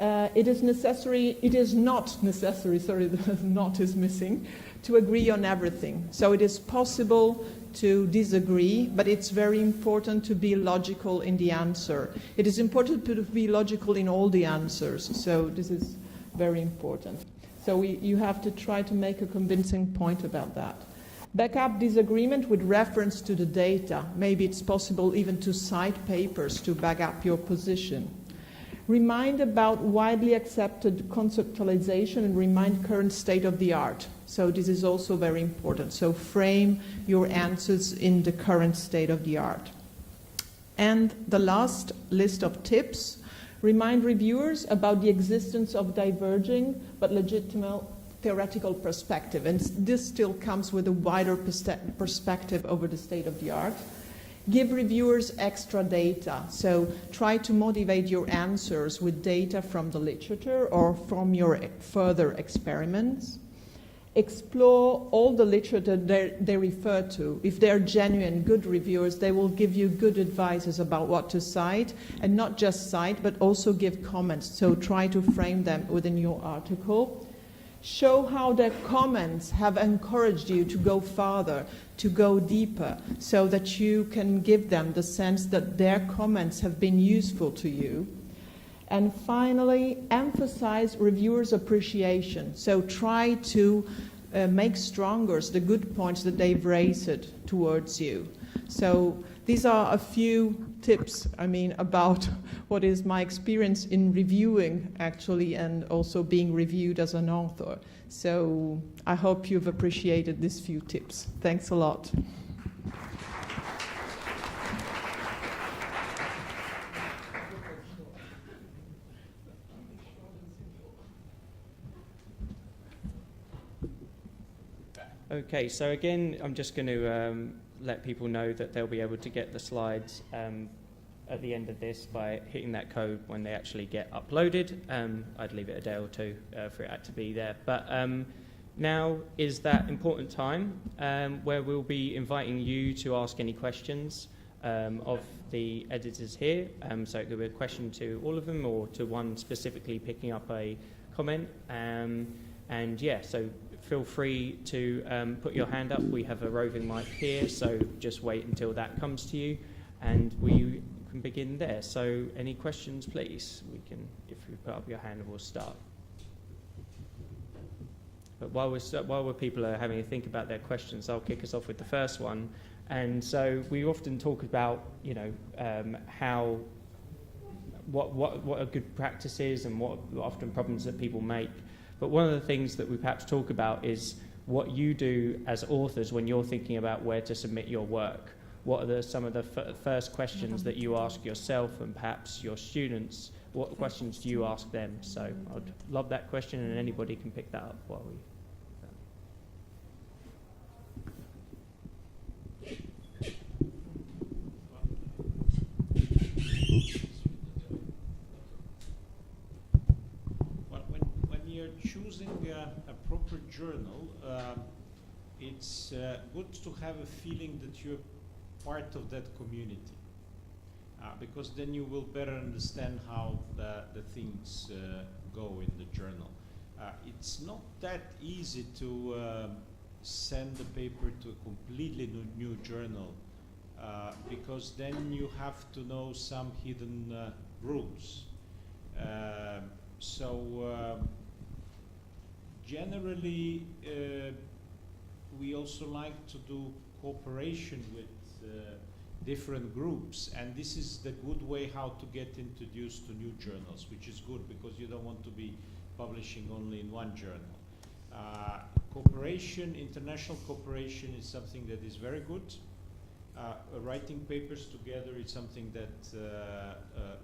It is not necessary, sorry, the not is missing, to agree on everything. So it is possible to disagree, but it's very important to be logical in the answer. It is important to be logical in all the answers, so this is very important. So you have to try to make a convincing point about that. Back up disagreement with reference to the data. Maybe it's possible even to cite papers to back up your position. Remind about widely accepted conceptualization and remind current state of the art. So this is also very important. So frame your answers in the current state of the art. And the last list of tips, remind reviewers about the existence of diverging but legitimate theoretical perspective. And this still comes with a wider perspective over the state of the art. Give reviewers extra data. So try to motivate your answers with data from the literature or from your further experiments. Explore all the literature they refer to. If they're genuine, good reviewers, they will give you good advices about what to cite, and not just cite, but also give comments. So try to frame them within your article. Show how their comments have encouraged you to go farther, to go deeper, so that you can give them the sense that their comments have been useful to you. And finally, emphasize reviewers' appreciation. So try to make stronger the good points that they've raised towards you. So these are a few tips, about what is my experience in reviewing, actually, and also being reviewed as an author. So I hope you've appreciated these few tips. Thanks a lot. Okay, so again, I'm just going to let people know that they'll be able to get the slides at the end of this by hitting that code when they actually get uploaded. I'd leave it a day or two for it to be there. But now is that important time where we'll be inviting you to ask any questions of the editors here. So it could be a question to all of them or to one specifically picking up a comment. And yeah, so feel free to put your hand up. We have a roving mic here, so just wait until that comes to you, and we can begin there. So any questions, please? We can, if you put up your hand, we'll start. But while people are having a think about their questions, I'll kick us off with the first one. And so we often talk about, how what are good practices and what often problems that people make. But one of the things that we perhaps talk about is what you do as authors when you're thinking about where to submit your work. What are some of the first questions that you ask yourself and perhaps your students? What questions do you ask them? So I'd love that question, and anybody can pick that up while we... Choosing a proper journal, it's good to have a feeling that you're part of that community, because then you will better understand how the things go in the journal. It's not that easy to send the paper to a completely new journal, because then you have to know some hidden rules. Generally, we also like to do cooperation with different groups, and this is the good way how to get introduced to new journals, which is good because you don't want to be publishing only in one journal. Cooperation, international cooperation is something that is very good. Writing papers together is something that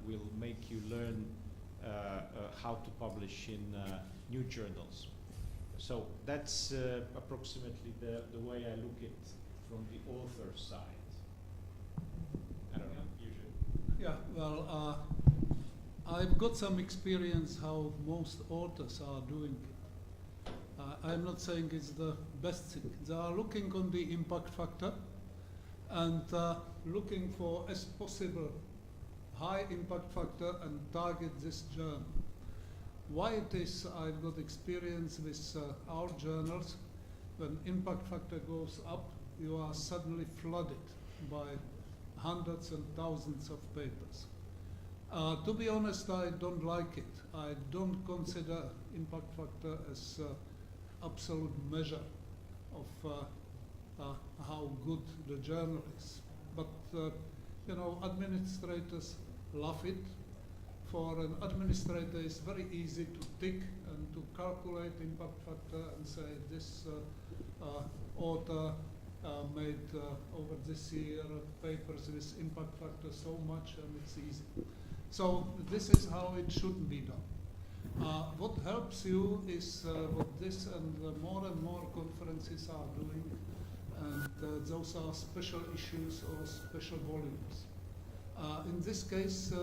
will make you learn how to publish in new journals. So that's approximately the way I look at it from the author side. I don't know, you should. Yeah, well, I've got some experience how most authors are doing it. I'm not saying it's the best thing. They are looking on the impact factor and looking for as possible high impact factor and target this journal. Why it is, I've got experience with our journals. When impact factor goes up, you are suddenly flooded by hundreds and thousands of papers. To be honest, I don't like it. I don't consider impact factor as absolute measure of how good the journal is. But you know, administrators love it. For an administrator, it's very easy to tick and to calculate impact factor and say this author made over this year papers with impact factor so much, and it's easy. So this is how it should be done. What helps you is what this and more conferences are doing, and those are special issues or special volumes. In this case,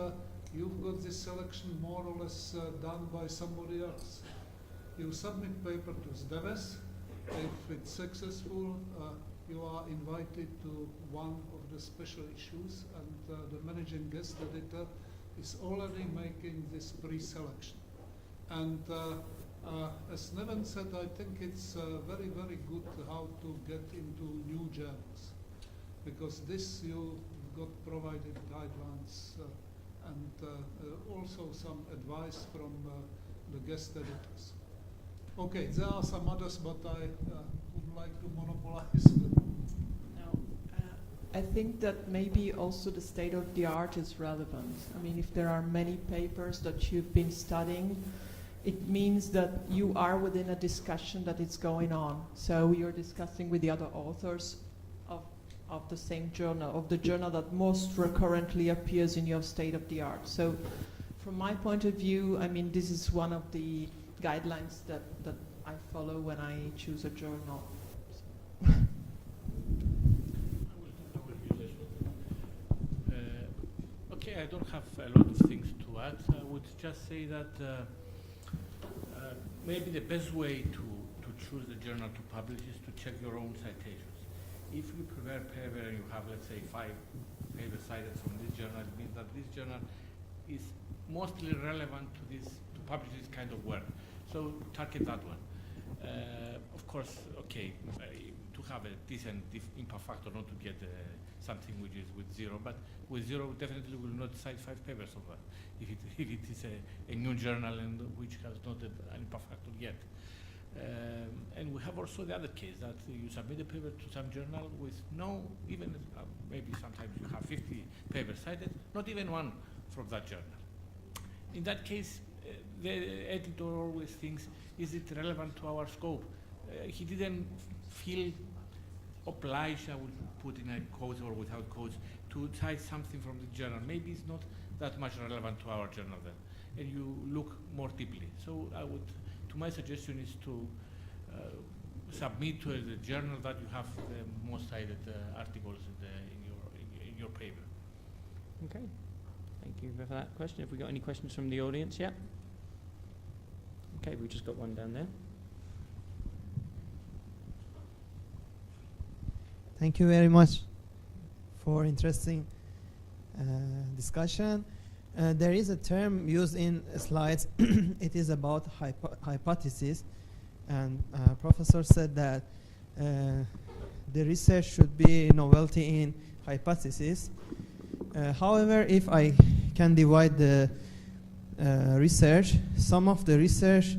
you've got this selection more or less done by somebody else. You submit paper to SDEWES. If it's successful, you are invited to one of the special issues, and the managing guest editor is already making this pre-selection. And as Neven said, I think it's very, very good how to get into new journals, because this you've got provided guidelines and also some advice from the guest editors. Okay, there are some others, but I would like to monopolize them. No, I think that maybe also the state of the art is relevant. I mean, if there are many papers that you've been studying, it means that you are within a discussion that is going on. So you're discussing with the other authors of the same journal, of the journal that most recurrently appears in your state of the art. So from my point of view, I mean, this is one of the guidelines that I follow when I choose a journal. I will be less. Okay, I don't have a lot of things to add. I would just say that maybe the best way to choose the journal to publish is to check your own citations. If you prepare a paper and you have, let's say, 5 papers cited from this journal, it means that this journal is mostly relevant to publish this kind of work. So target that one. Of course, okay, to have a decent impact factor, not to get something which is with 0, but with 0 definitely will not cite 5 papers of that if it is a new journal and which has not an impact factor yet. And we have also the other case that you submit a paper to some journal with no, even maybe sometimes you have 50 papers cited, not even one from that journal. In that case, the editor always thinks, is it relevant to our scope? He didn't feel obliged, I would put in a quote or without quotes, to cite something from the journal. Maybe it's not that much relevant to our journal then, and you look more deeply. So I would, my suggestion is to submit to the journal that you have the most cited articles in your paper. Okay, thank you for that question. Have we got any questions from the audience yet? Okay, we've just got one down there. Thank you very much for interesting discussion. There is a term used in slides. It is about hypothesis, and professor said that the research should be novelty in hypothesis. However, if I can divide the research, some of the research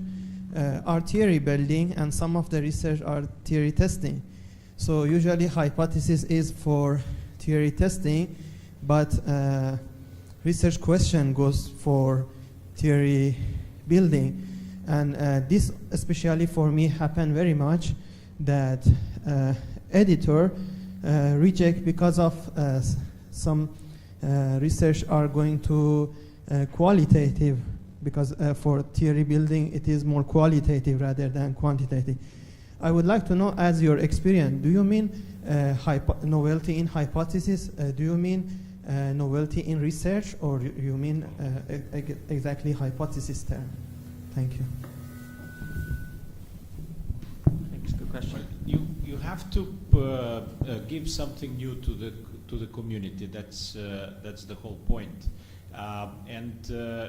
are theory building and some of the research are theory testing. So usually hypothesis is for theory testing, but research question goes for theory building. And this especially for me happened very much, that editor reject because of some research are going to qualitative, because for theory building it is more qualitative rather than quantitative. I would like to know, as your experience, do you mean novelty in hypothesis? Do you mean novelty in research, or do you mean exactly hypothesis term? Thank you. Thanks, good question. You have to give something new to the community. That's the whole point. And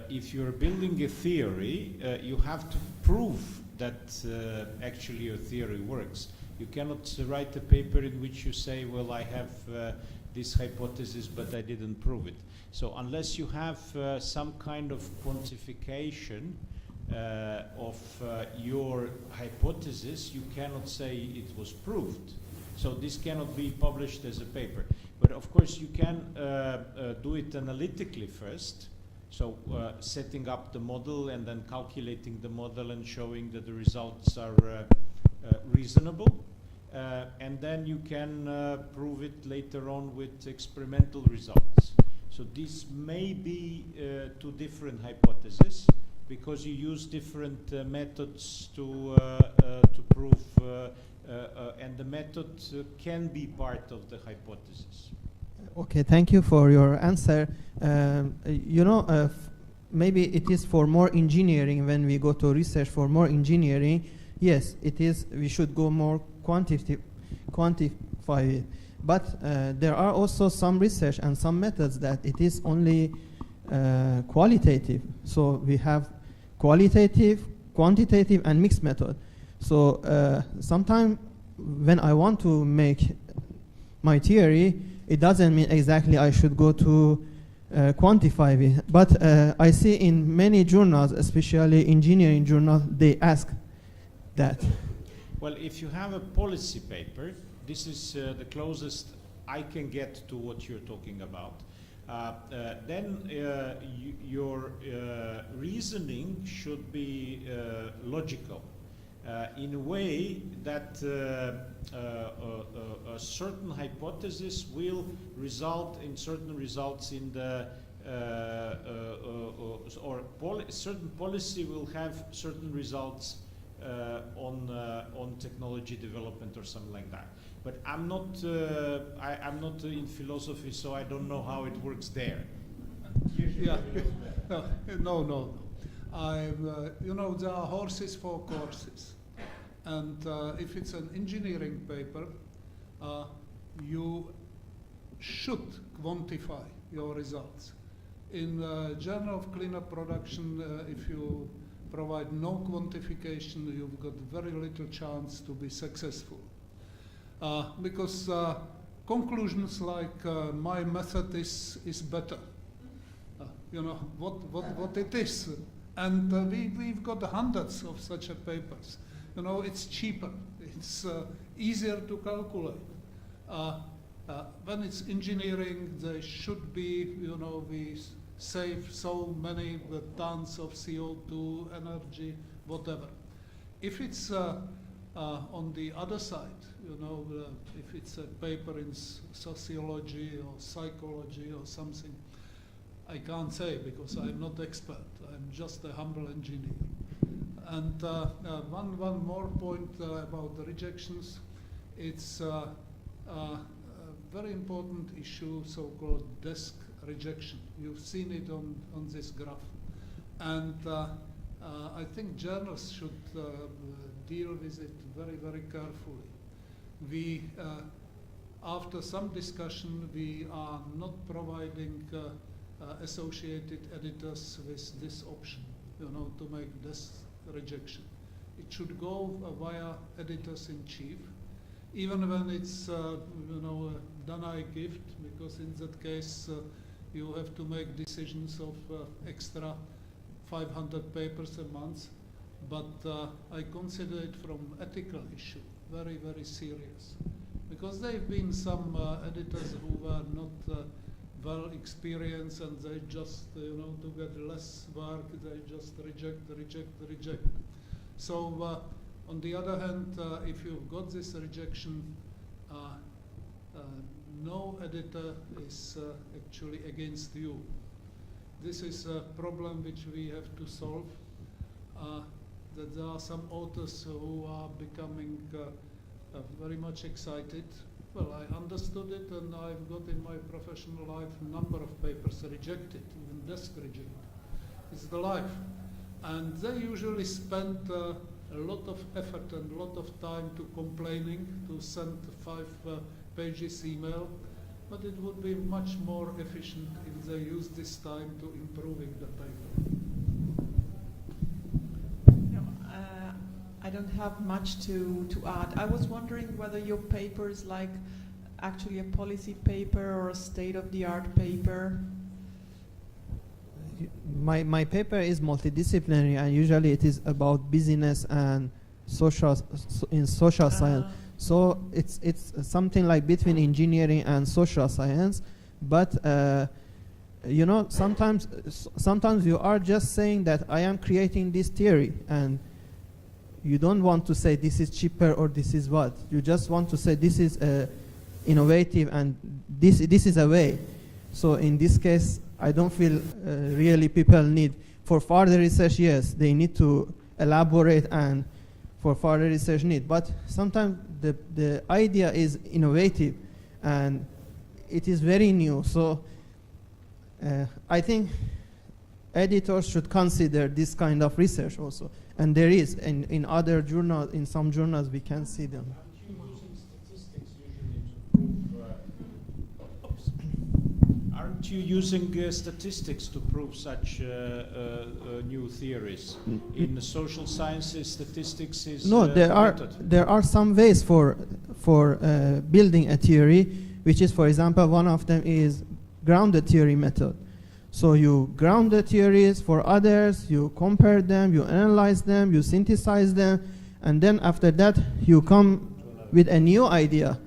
if you're building a theory, you have to prove that actually your theory works. You cannot write a paper in which you say, well, I have this hypothesis, but I didn't prove it. So unless you have some kind of quantification of your hypothesis, you cannot say it was proved. So this cannot be published as a paper. But of course you can do it analytically first. So setting up the model and then calculating the model and showing that the results are reasonable. And then you can prove it later on with experimental results. So this may be two different hypotheses, because you use different methods to prove, and the method can be part of the hypothesis. Okay, thank you for your answer. You know, maybe it is for more engineering. When we go to research for more engineering, yes, it is. We should go more quantify it. But there are also some research and some methods that it is only qualitative. So we have qualitative, quantitative, and mixed method. So sometimes when I want to make my theory, it doesn't mean exactly I should go to quantify it. But I see in many journals, especially engineering journals, they ask that. Well, if you have a policy paper, this is the closest I can get to what you're talking about. Then your reasoning should be logical in a way that a certain hypothesis will result in certain results in the certain policy will have certain results on technology development or something like that. But I'm not in philosophy, so I don't know how it works there. Yeah. No. You know, there are horses for courses, and if it's an engineering paper, you should quantify your results. In Journal of Cleanup Production, if you provide no quantification, you've got very little chance to be successful. Because conclusions like my method is better, you know, what it is. And we've got hundreds of such papers. You know, it's cheaper, it's easier to calculate. When it's engineering, there should be, you know, we save so many tons of CO2, energy, whatever. If it's on the other side, you know, if it's a paper in sociology or psychology or something, I can't say because I'm not expert. I'm just a humble engineer. And one more point about the rejections. It's a very important issue, so-called desk rejection. You've seen it on this graph. And I think journals should deal with it very, very carefully. We, after some discussion, we are not providing associated editors with this option, you know, to make this rejection. It should go via editors-in-chief, even when it's, you know, a Danai gift, because in that case, you have to make decisions of extra 500 papers a month. But I consider it from ethical issue very, very serious. Because there have been some editors who were not well experienced, and they just, you know, to get less work, they just reject. So on the other hand, if you've got this rejection, no editor is actually against you. This is a problem which we have to solve, that there are some authors who are becoming very much excited. Well, I understood it, and I've got in my professional life a number of papers rejected, even desk rejected. It's the life. And they usually spend a lot of effort and a lot of time to complaining, to send 5 pages email, but it would be much more efficient if they use this time to improving the paper. I don't have much to add. I was wondering whether your paper is like actually a policy paper or a state-of-the-art paper. My paper is multidisciplinary, and usually it is about business and social science. So it's something like between engineering and social science. But you know, sometimes you are just saying that I am creating this theory, and you don't want to say this is cheaper or this is what. You just want to say this is innovative and this is a way. So in this case, I don't feel really people need, for further research, yes, they need to elaborate, and for further research need. But sometimes the idea is innovative and it is very new. So I think editors should consider this kind of research also. And there is, in other journals, in some journals, we can see them. Aren't you using statistics to prove such new theories? In the social sciences, statistics is no. There are some ways for building a theory, which is, for example, one of them is grounded theory method. So you ground the theories for others, you compare them, you analyze them, you synthesize them, and then after that you come with a new idea.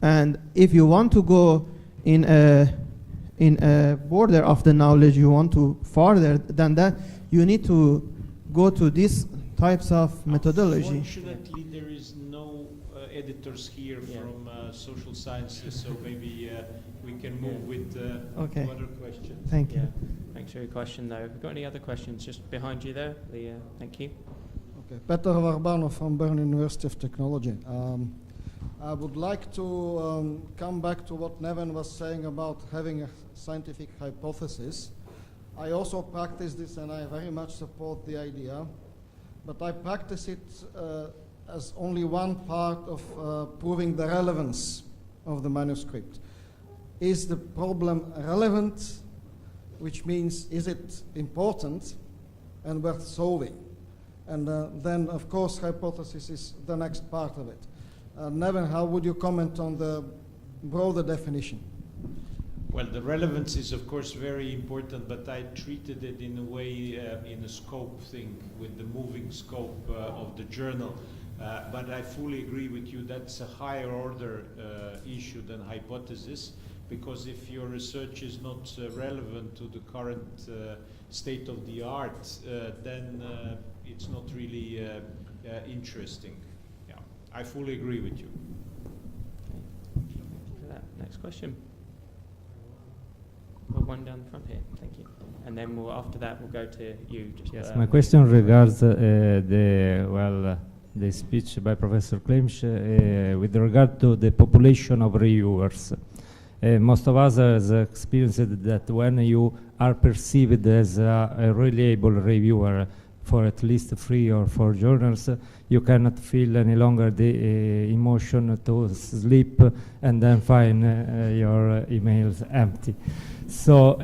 And if you want to go in a border of the knowledge, you want to further than that, you need to go to these types of methodology. Unfortunately, there is no editors here from social sciences, so maybe we can move with Okay. other questions. Thank you. Thanks for your question, though. Have you got any other questions? Just behind you there, Leah. Thank you. Okay, Peter Warbanov from Bern University of Technology. I would like to come back to what Neven was saying about having a scientific hypothesis. I also practice this, and I very much support the idea, but I practice it as only one part of proving the relevance of the manuscript. Is the problem relevant, which means is it important and worth solving? And then, of course, hypothesis is the next part of it. Neven, how would you comment on the broader definition? Well, the relevance is, of course, very important, but I treated it in a way, in a scope thing, with the moving scope of the journal. But I fully agree with you, that's a higher order issue than hypothesis, because if your research is not relevant to the current state of the art, then it's not really interesting. Yeah, I fully agree with you. Thank you for that. Next question. Well, one down the front here. Thank you. And then after that, we'll go to you. Yes, my question regards the speech by Professor Klemsch with regard to the population of reviewers. Most of us have experienced that when you are perceived as a reliable reviewer, for at least 3 or 4 journals, you cannot feel any longer the emotion to sleep and then find your emails empty. So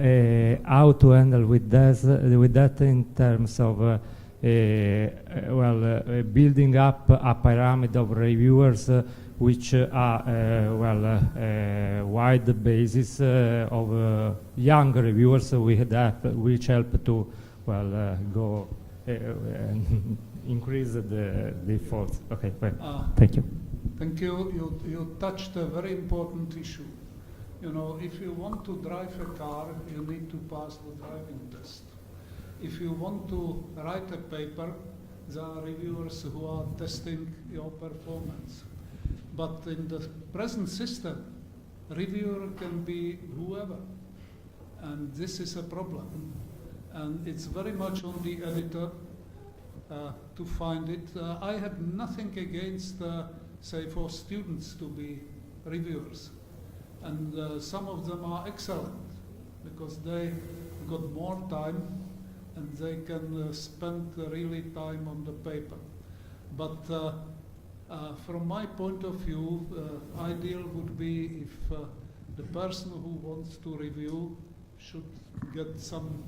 how to handle with that in terms of building up a pyramid of reviewers which are wide basis of young reviewers which help to go and increase the defaults. Okay, well, thank you. Thank you. You touched a very important issue. You know, if you want to drive a car, you need to pass the driving test. If you want to write a paper, there are reviewers who are testing your performance. But in the present system, reviewer can be whoever. And this is a problem. And it's very much on the editor to find it. I have nothing against, say, for students to be reviewers. And some of them are excellent because they got more time and they can spend really time on the paper. But from my point of view, ideal would be if the person who wants to review should get some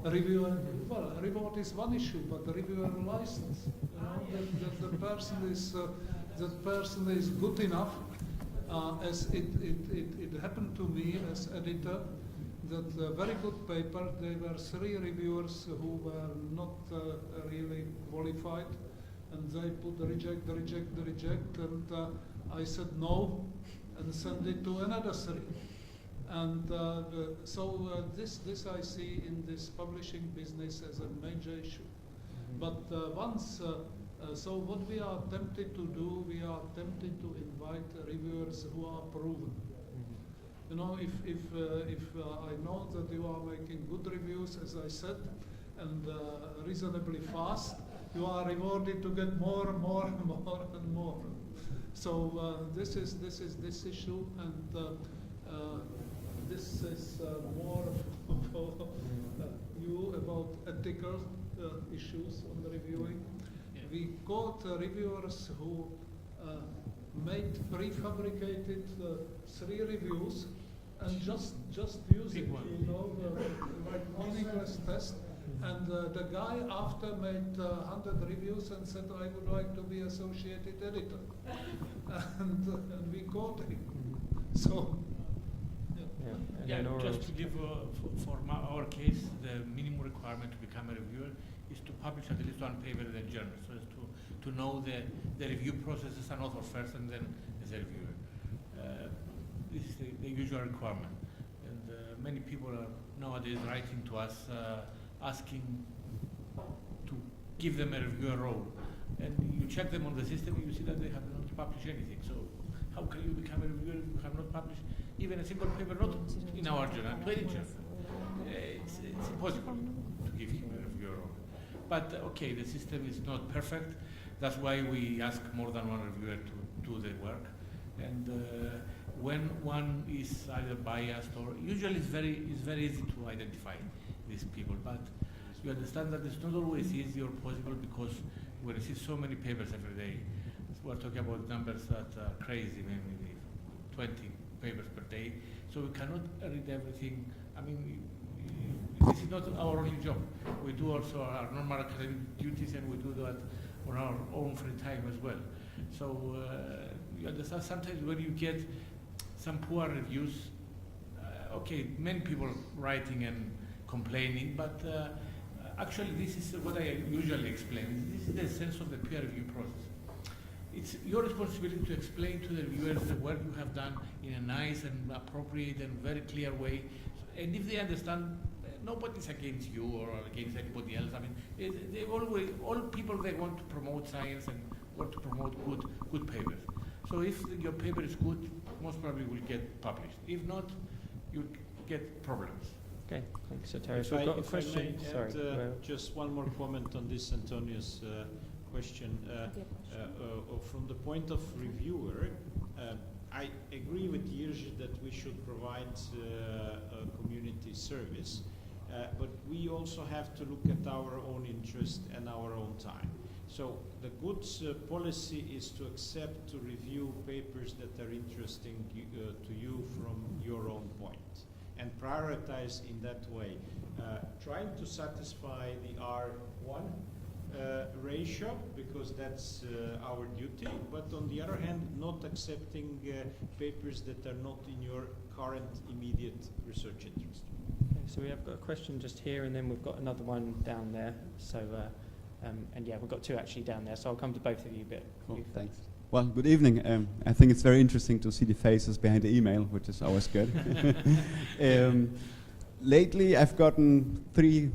reviewer. Well, reward is one issue, but the reviewer license. You know, that the person is good enough. As it happened to me as editor, that a very good paper, there were 3 reviewers who were not really qualified, and they put reject, and I said no, and send it to another 3. And so this I see in this publishing business as a major issue. But so what we are tempted to do, we are tempted to invite reviewers who are proven. You know, if I know that you are making good reviews, as I said, and reasonably fast, you are rewarded to get more and more and more and more. So this is this issue, and this is more for you about ethical issues on the reviewing. We caught reviewers who made prefabricated 3 reviews and just use it, you know, like meaningless test. And the guy after made 100 reviews and said, I would like to be associated editor. and we caught him. So, just to give, for our case, the minimum requirement to become a reviewer is to publish at least 1 paper in the journal, so as to know the review process as an author first and then as a reviewer. This is the usual requirement. And many people are nowadays writing to us asking to give them a reviewer role. And you check them on the system, you see that they have not published anything. So how can you become a reviewer if you have not published even a single paper, not in our journal, to any journal? It's impossible to give him a reviewer role. But okay, the system is not perfect. That's why we ask more than 1 reviewer to do the work. And when one is either biased or usually it's very easy to identify these people. But you understand that it's not always easy or possible because we receive so many papers every day. So we're talking about numbers that are crazy, maybe 20 papers per day. So we cannot read everything. I mean, this is not our only job. We do also our normal academic duties, and we do that on our own free time as well. So you understand, sometimes when you get some poor reviews, okay, many people writing and complaining, but actually this is what I usually explain. This is the sense of the peer review process. It's your responsibility to explain to the reviewers the work you have done in a nice and appropriate and very clear way. And if they understand, nobody's against you or against anybody else. I mean, they always, all people, they want to promote science and want to promote good papers. So if your paper is good, most probably will get published. If not, you get problems. Okay, thanks, Sotirios. We've got a question. Sorry. Just one more comment on this, Antonius question. From the point of reviewer, I agree with Jiří that we should provide a community service. but we also have to look at our own interest and our own time. So the good policy is to accept to review papers that are interesting to you from your own point, and prioritize in that way, trying to satisfy the R1 ratio, because that's our duty, but on the other hand, not accepting papers that are not in your current immediate research interest. Okay, so we have got a question just here, and then we've got another one down there. So, and yeah, we've got two actually down there, so I'll come to both of you a bit. Cool, thanks. Well, good evening. I think it's very interesting to see the faces behind the email, which is always good. Lately, I've gotten 3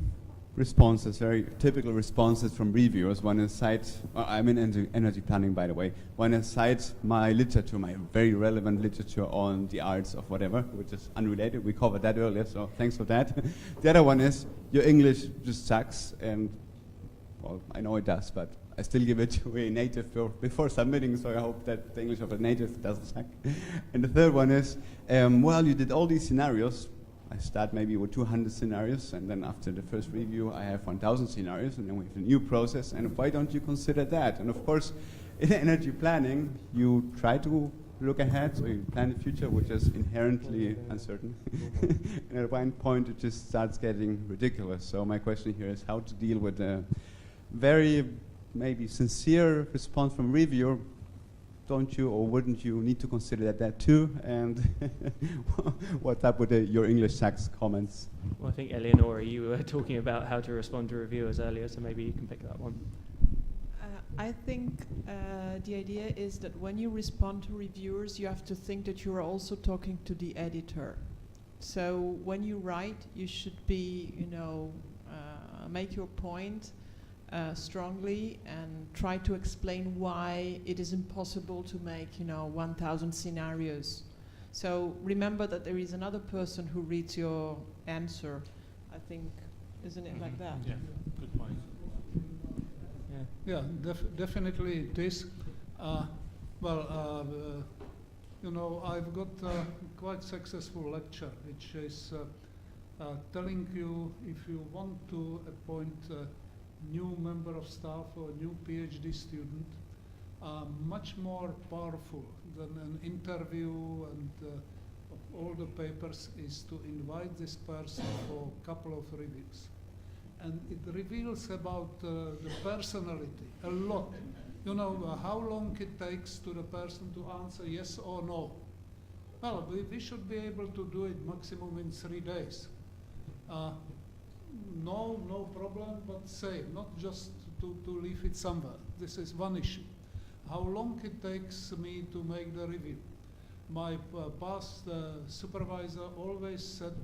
responses, very typical responses from reviewers. One is cite, I'm in energy planning, by the way. One is cite my literature, my very relevant literature on the arts of whatever, which is unrelated. We covered that earlier, so thanks for that. The other one is, your English just sucks, and well, I know it does, but I still give it to a native before submitting, so I hope that the English of a native doesn't suck. And the third one is, well, you did all these scenarios. I start maybe with 200 scenarios, and then after the first review, I have 1,000 scenarios, and then we have a new process, and why don't you consider that? And of course, in energy planning, you try to look ahead, so you plan the future, which is inherently uncertain. And at one point, it just starts getting ridiculous. So my question here is how to deal with a very maybe sincere response from reviewer. Don't you, or wouldn't you, need to consider that too? And what's up with your English sucks comments? Well, I think Eleonora, you were talking about how to respond to reviewers earlier, so maybe you can pick that one. I think the idea is that when you respond to reviewers, you have to think that you are also talking to the editor. So when you write, you should be, make your point strongly and try to explain why it is impossible to make 1,000 scenarios. So remember that there is another person who reads your answer. I think, isn't it like that? Yeah, good point. Yeah, definitely it is. I've got a quite successful lecture, which is telling you if you want to appoint new member of staff or new PhD student, much more powerful than an interview and of all the papers is to invite this person for a couple of reviews. And it reveals about the personality a lot. How long it takes to the person to answer yes or no. Well, we should be able to do it maximum in 3 days. No problem, but say, not just to leave it somewhere. This is one issue. How long it takes me to make the review. My past supervisor always said,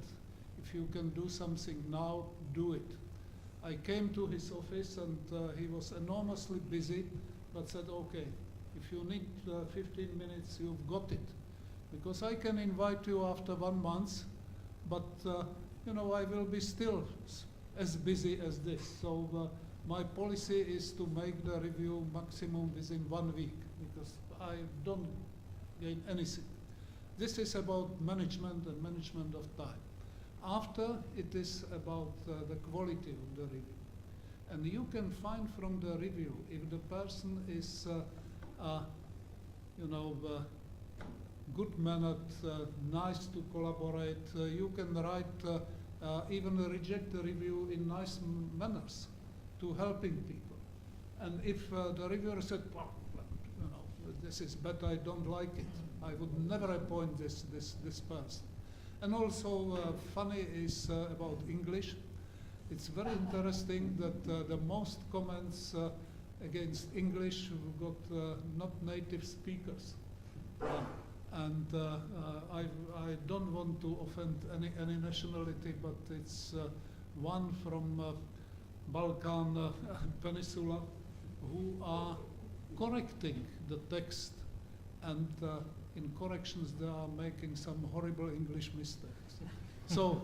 if you can do something now, do it. I came to his office and he was enormously busy, but said, okay, if you need 15 minutes, you've got it. Because I can invite you after 1 month, but I will be still as busy as this. So my policy is to make the review maximum within 1 week, because I don't gain anything. This is about management and management of time. After, it is about the quality of the review. And you can find from the review if the person is, good-mannered, nice to collaborate. You can write, even reject the review in nice manners to helping people. And if the reviewer said, well, this is bad, I don't like it, I would never appoint this person. And also, funny is about English. It's very interesting that the most comments against English got not native speakers. And I don't want to offend any nationality, but it's one from Balkan Peninsula who are correcting the text, and in corrections they are making some horrible English mistakes. So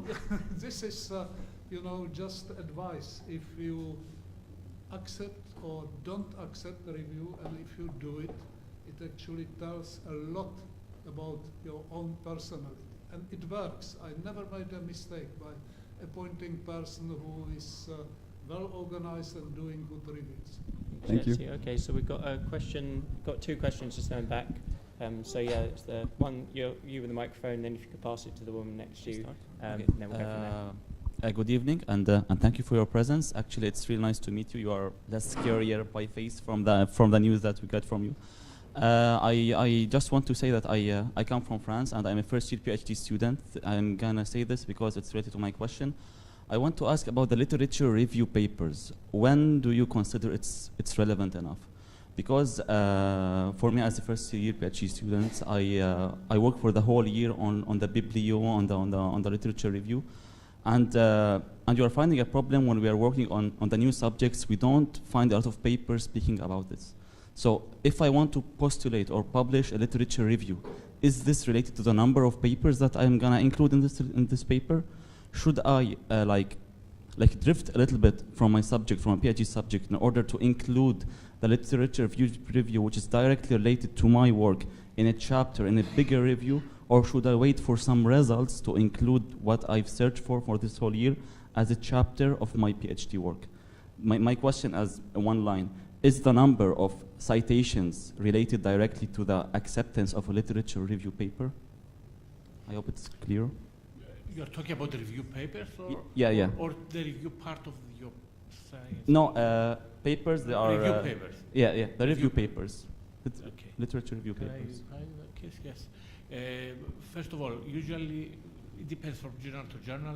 this is, just advice. If you accept or don't accept the review, and if you do it, it actually tells a lot about your own personality. And it works. I never made a mistake by appointing person who is well organized and doing good reviews. Thank you. Okay, so we've got a question, got two questions just going back. So yeah, it's the one, you with the microphone, then if you could pass it to the woman next to you, Okay. then we'll go from there. Good evening, and thank you for your presence. Actually, it's really nice to meet you. You are less scarier by face from the news that we got from you. I just want to say that I come from France, and I'm a first-year PhD student. I'm gonna say this because it's related to my question. I want to ask about the literature review papers. When do you consider it's relevant enough? Because for me as a first-year PhD student, I work for the whole year on the biblio, on the literature review, and you are finding a problem when we are working on the new subjects. We don't find a lot of papers speaking about this. So if I want to postulate or publish a literature review, is this related to the number of papers that I'm gonna include in this paper? Should I like drift a little bit from my subject, from a PhD subject, in order to include the literature review, which is directly related to my work, in a chapter, in a bigger review, or should I wait for some results to include what I've searched for this whole year as a chapter of my PhD work? My question as one line, is the number of citations related directly to the acceptance of a literature review paper? I hope it's clear. You're talking about the review papers, or Yeah. or the review part of your science? No, papers. They are review papers. Yeah, the review papers. Okay. Literature review Can papers. Yes. First of all, usually it depends from journal to journal.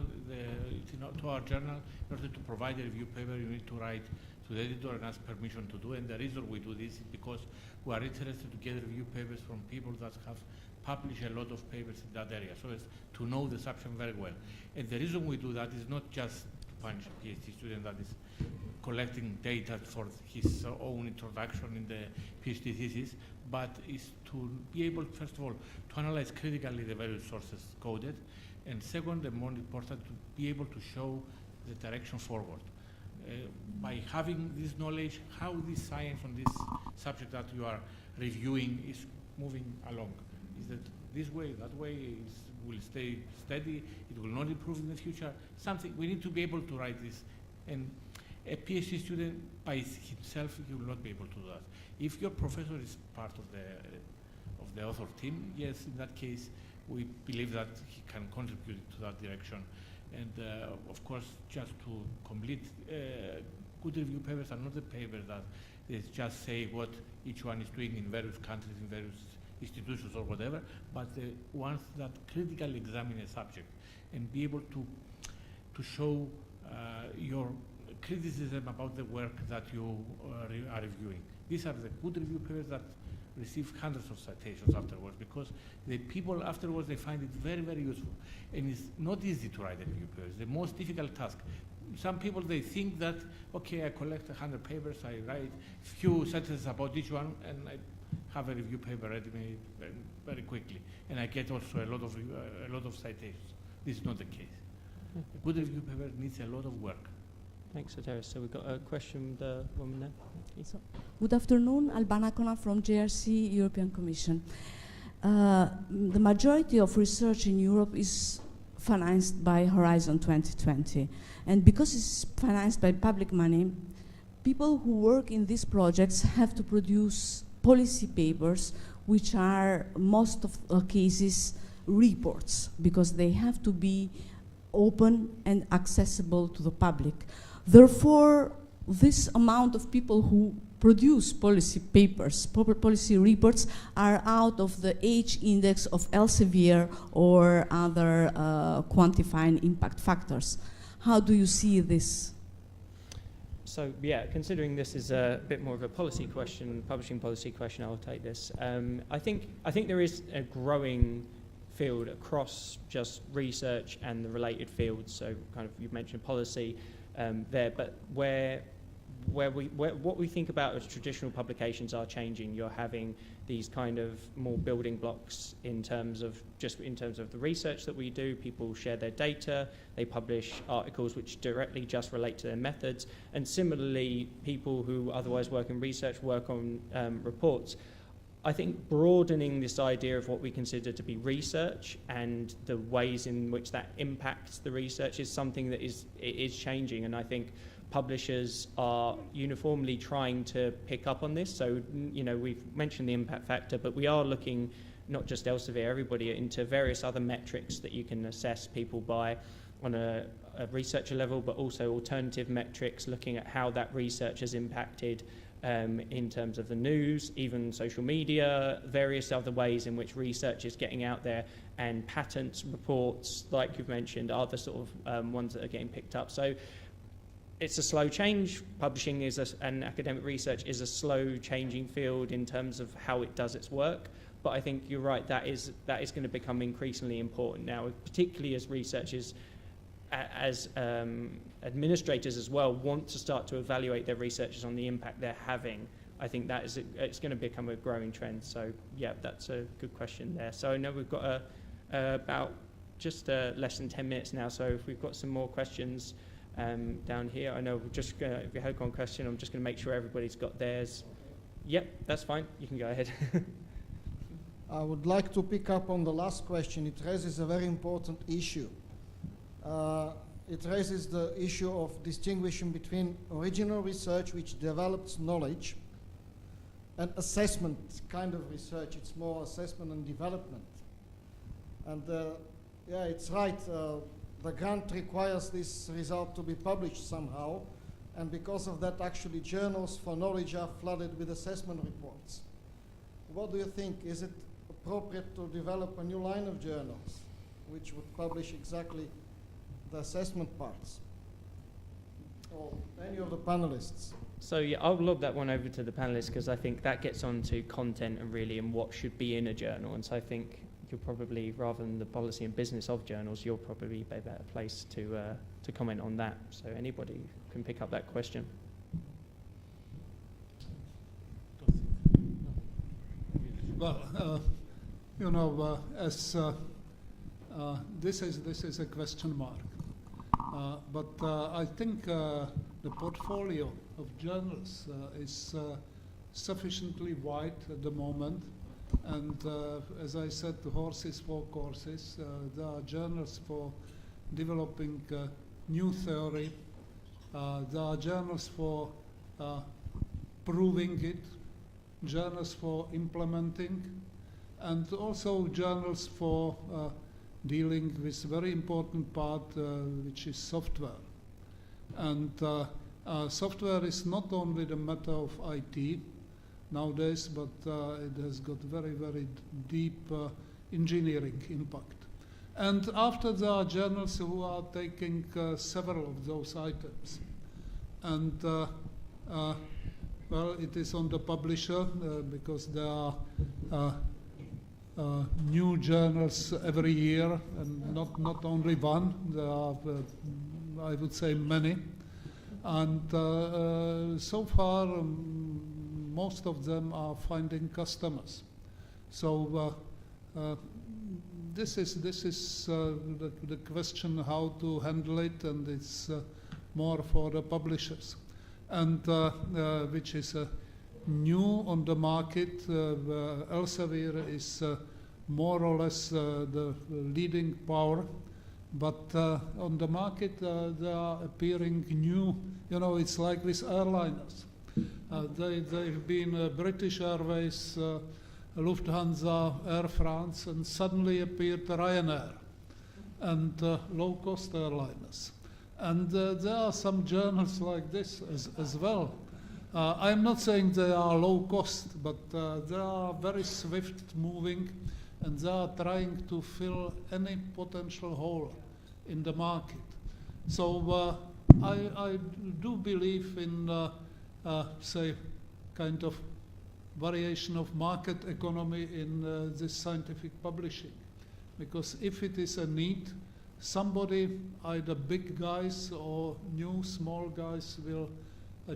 To our journal, in order to provide a review paper, you need to write to the editor and ask permission to do. And the reason we do this is because we are interested to get review papers from people that have published a lot of papers in that area, so as to know the subject very well. And the reason we do that is not just to punch a PhD student that is collecting data for his own introduction in the PhD thesis, but is to be able, first of all, to analyze critically the various sources coded, and second, and more important, to be able to show the direction forward. By having this knowledge, how this science on this subject that you are reviewing is moving along. Is that this way, that way, will stay steady, it will not improve in the future? Something, we need to be able to write this. And a PhD student by himself, he will not be able to do that. If your professor is part of the author team, yes, in that case, we believe that he can contribute to that direction. And of course, just to complete, good review papers are not the papers that they just say what each one is doing in various countries, in various institutions or whatever, but the ones that critically examine a subject and be able to show your criticism about the work that you are reviewing. These are the good review papers that receive hundreds of citations afterwards, because the people afterwards, they find it very, very useful. And it's not easy to write a review paper. It's the most difficult task. Some people, they think that, okay, I collect 100 papers, I write few sentences about each one, and I have a review paper ready-made very quickly. And I get also a lot of citations. This is not the case. A good review paper needs a lot of work. Thanks, Soteris. So we've got a question, the woman there. Isa. Good afternoon, Albana Kona from JRC European Commission. The majority of research in Europe is financed by Horizon 2020. And because it's financed by public money, people who work in these projects have to produce policy papers, which are most of the cases reports, because they have to be open and accessible to the public. Therefore, this amount of people who produce policy papers, policy reports, are out of the H index of Elsevier or other quantifying impact factors. How do you see this? So yeah, considering this is a bit more of a policy question, publishing policy question, I'll take this. I think there is a growing field across just research and the related fields. So kind of you've mentioned policy there, but what we think about as traditional publications are changing. You're having these kind of more building blocks in terms of the research that we do. People share their data, they publish articles which directly just relate to their methods, and similarly, people who otherwise work in research work on reports. I think broadening this idea of what we consider to be research and the ways in which that impacts the research is something that is changing, and I think publishers are uniformly trying to pick up on this. So, you know, we've mentioned the impact factor, but we are looking, not just Elsevier, everybody, into various other metrics that you can assess people by on a researcher level, but also alternative metrics, looking at how that research has impacted in terms of the news, even social media, various other ways in which research is getting out there, and patents, reports, like you've mentioned, are the sort of ones that are getting picked up. So it's a slow change. Publishing is and academic research is a slow changing field in terms of how it does its work. But I think you're right, that is going to become increasingly important now, particularly as researchers, as administrators as well, want to start to evaluate their researchers on the impact they're having. I think that is it's going to become a growing trend. So yeah, that's a good question there. So I know we've got about just less than 10 minutes now. So if we've got some more questions down here, I know we're just going to, if you had one question, I'm just going to make sure everybody's got theirs. Yep, that's fine. You can go ahead. I would like to pick up on the last question. It raises a very important issue. It raises the issue of distinguishing between original research, which develops knowledge, and assessment kind of research. It's more assessment and development. And yeah, it's right. The grant requires this result to be published somehow. And because of that, actually, journals for knowledge are flooded with assessment reports. What do you think? Is it appropriate to develop a new line of journals which would publish exactly the assessment parts? Or any of the panelists? So yeah, I'll lob that one over to the panelists, because I think that gets on to content and what should be in a journal. And so I think you're probably, rather than the policy and business of journals, you'll probably be a better place to comment on that. So anybody can pick up that question. Well, you know, as this is a question mark, but I think the portfolio of journals is sufficiently wide at the moment, and as I said, the horses for courses. There are journals for developing new theory. There are journals for proving it, journals for implementing, and also journals for dealing with a very important part, which is software. And software is not only the matter of IT nowadays, but it has got very, very deep engineering impact. And after, there are journals who are taking several of those items. And well, it is on the publisher, because there are new journals every year, and not only one. There are, I would say, many. And so far, most of them are finding customers. So this is the question how to handle it, and it's more for the publishers. And which is new on the market. Elsevier is more or less the leading power, but on the market they are appearing new. You know, it's like with airliners. They've been British Airways, Lufthansa, Air France, and suddenly appeared Ryanair and low-cost airliners. And there are some journals like this as well. I'm not saying they are low cost, but they are very swift moving, and they are trying to fill any potential hole in the market. So I do believe in, say, kind of variation of market economy in this scientific publishing. Because if it is a need, somebody, either big guys or new small guys, will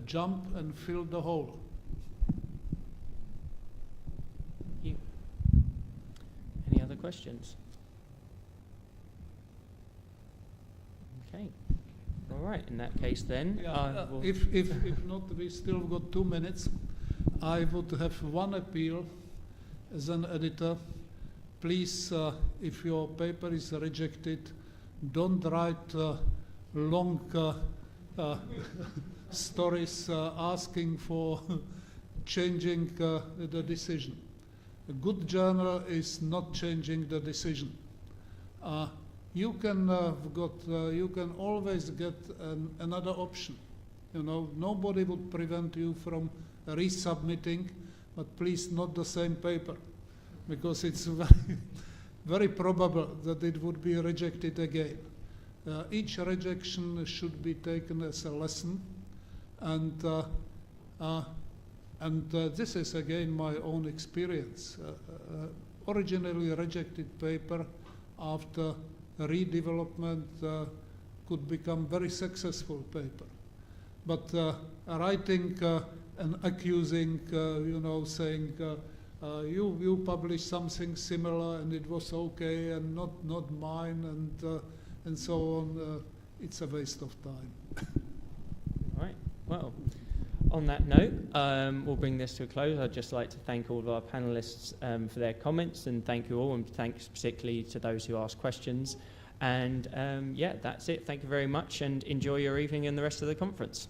jump and fill the hole. Thank you. Any other questions? Okay. All right. In that case, then, Yeah, if not, we still got 2 minutes. I would have one appeal. as an editor, please, if your paper is rejected, don't write long stories asking for changing the decision. A good journal is not changing the decision. You can always get another option. You know, nobody would prevent you from resubmitting, but please not the same paper, because it's very probable that it would be rejected again. Each rejection should be taken as a lesson, and this is again my own experience. Originally rejected paper, after redevelopment, could become very successful paper. But writing and accusing, saying you published something similar and it was okay and not mine, and so on, it's a waste of time. All right. Well, on that note, we'll bring this to a close. I'd just like to thank all of our panelists for their comments, and thank you all, and thanks particularly to those who asked questions. And yeah, that's it. Thank you very much, and enjoy your evening and the rest of the conference.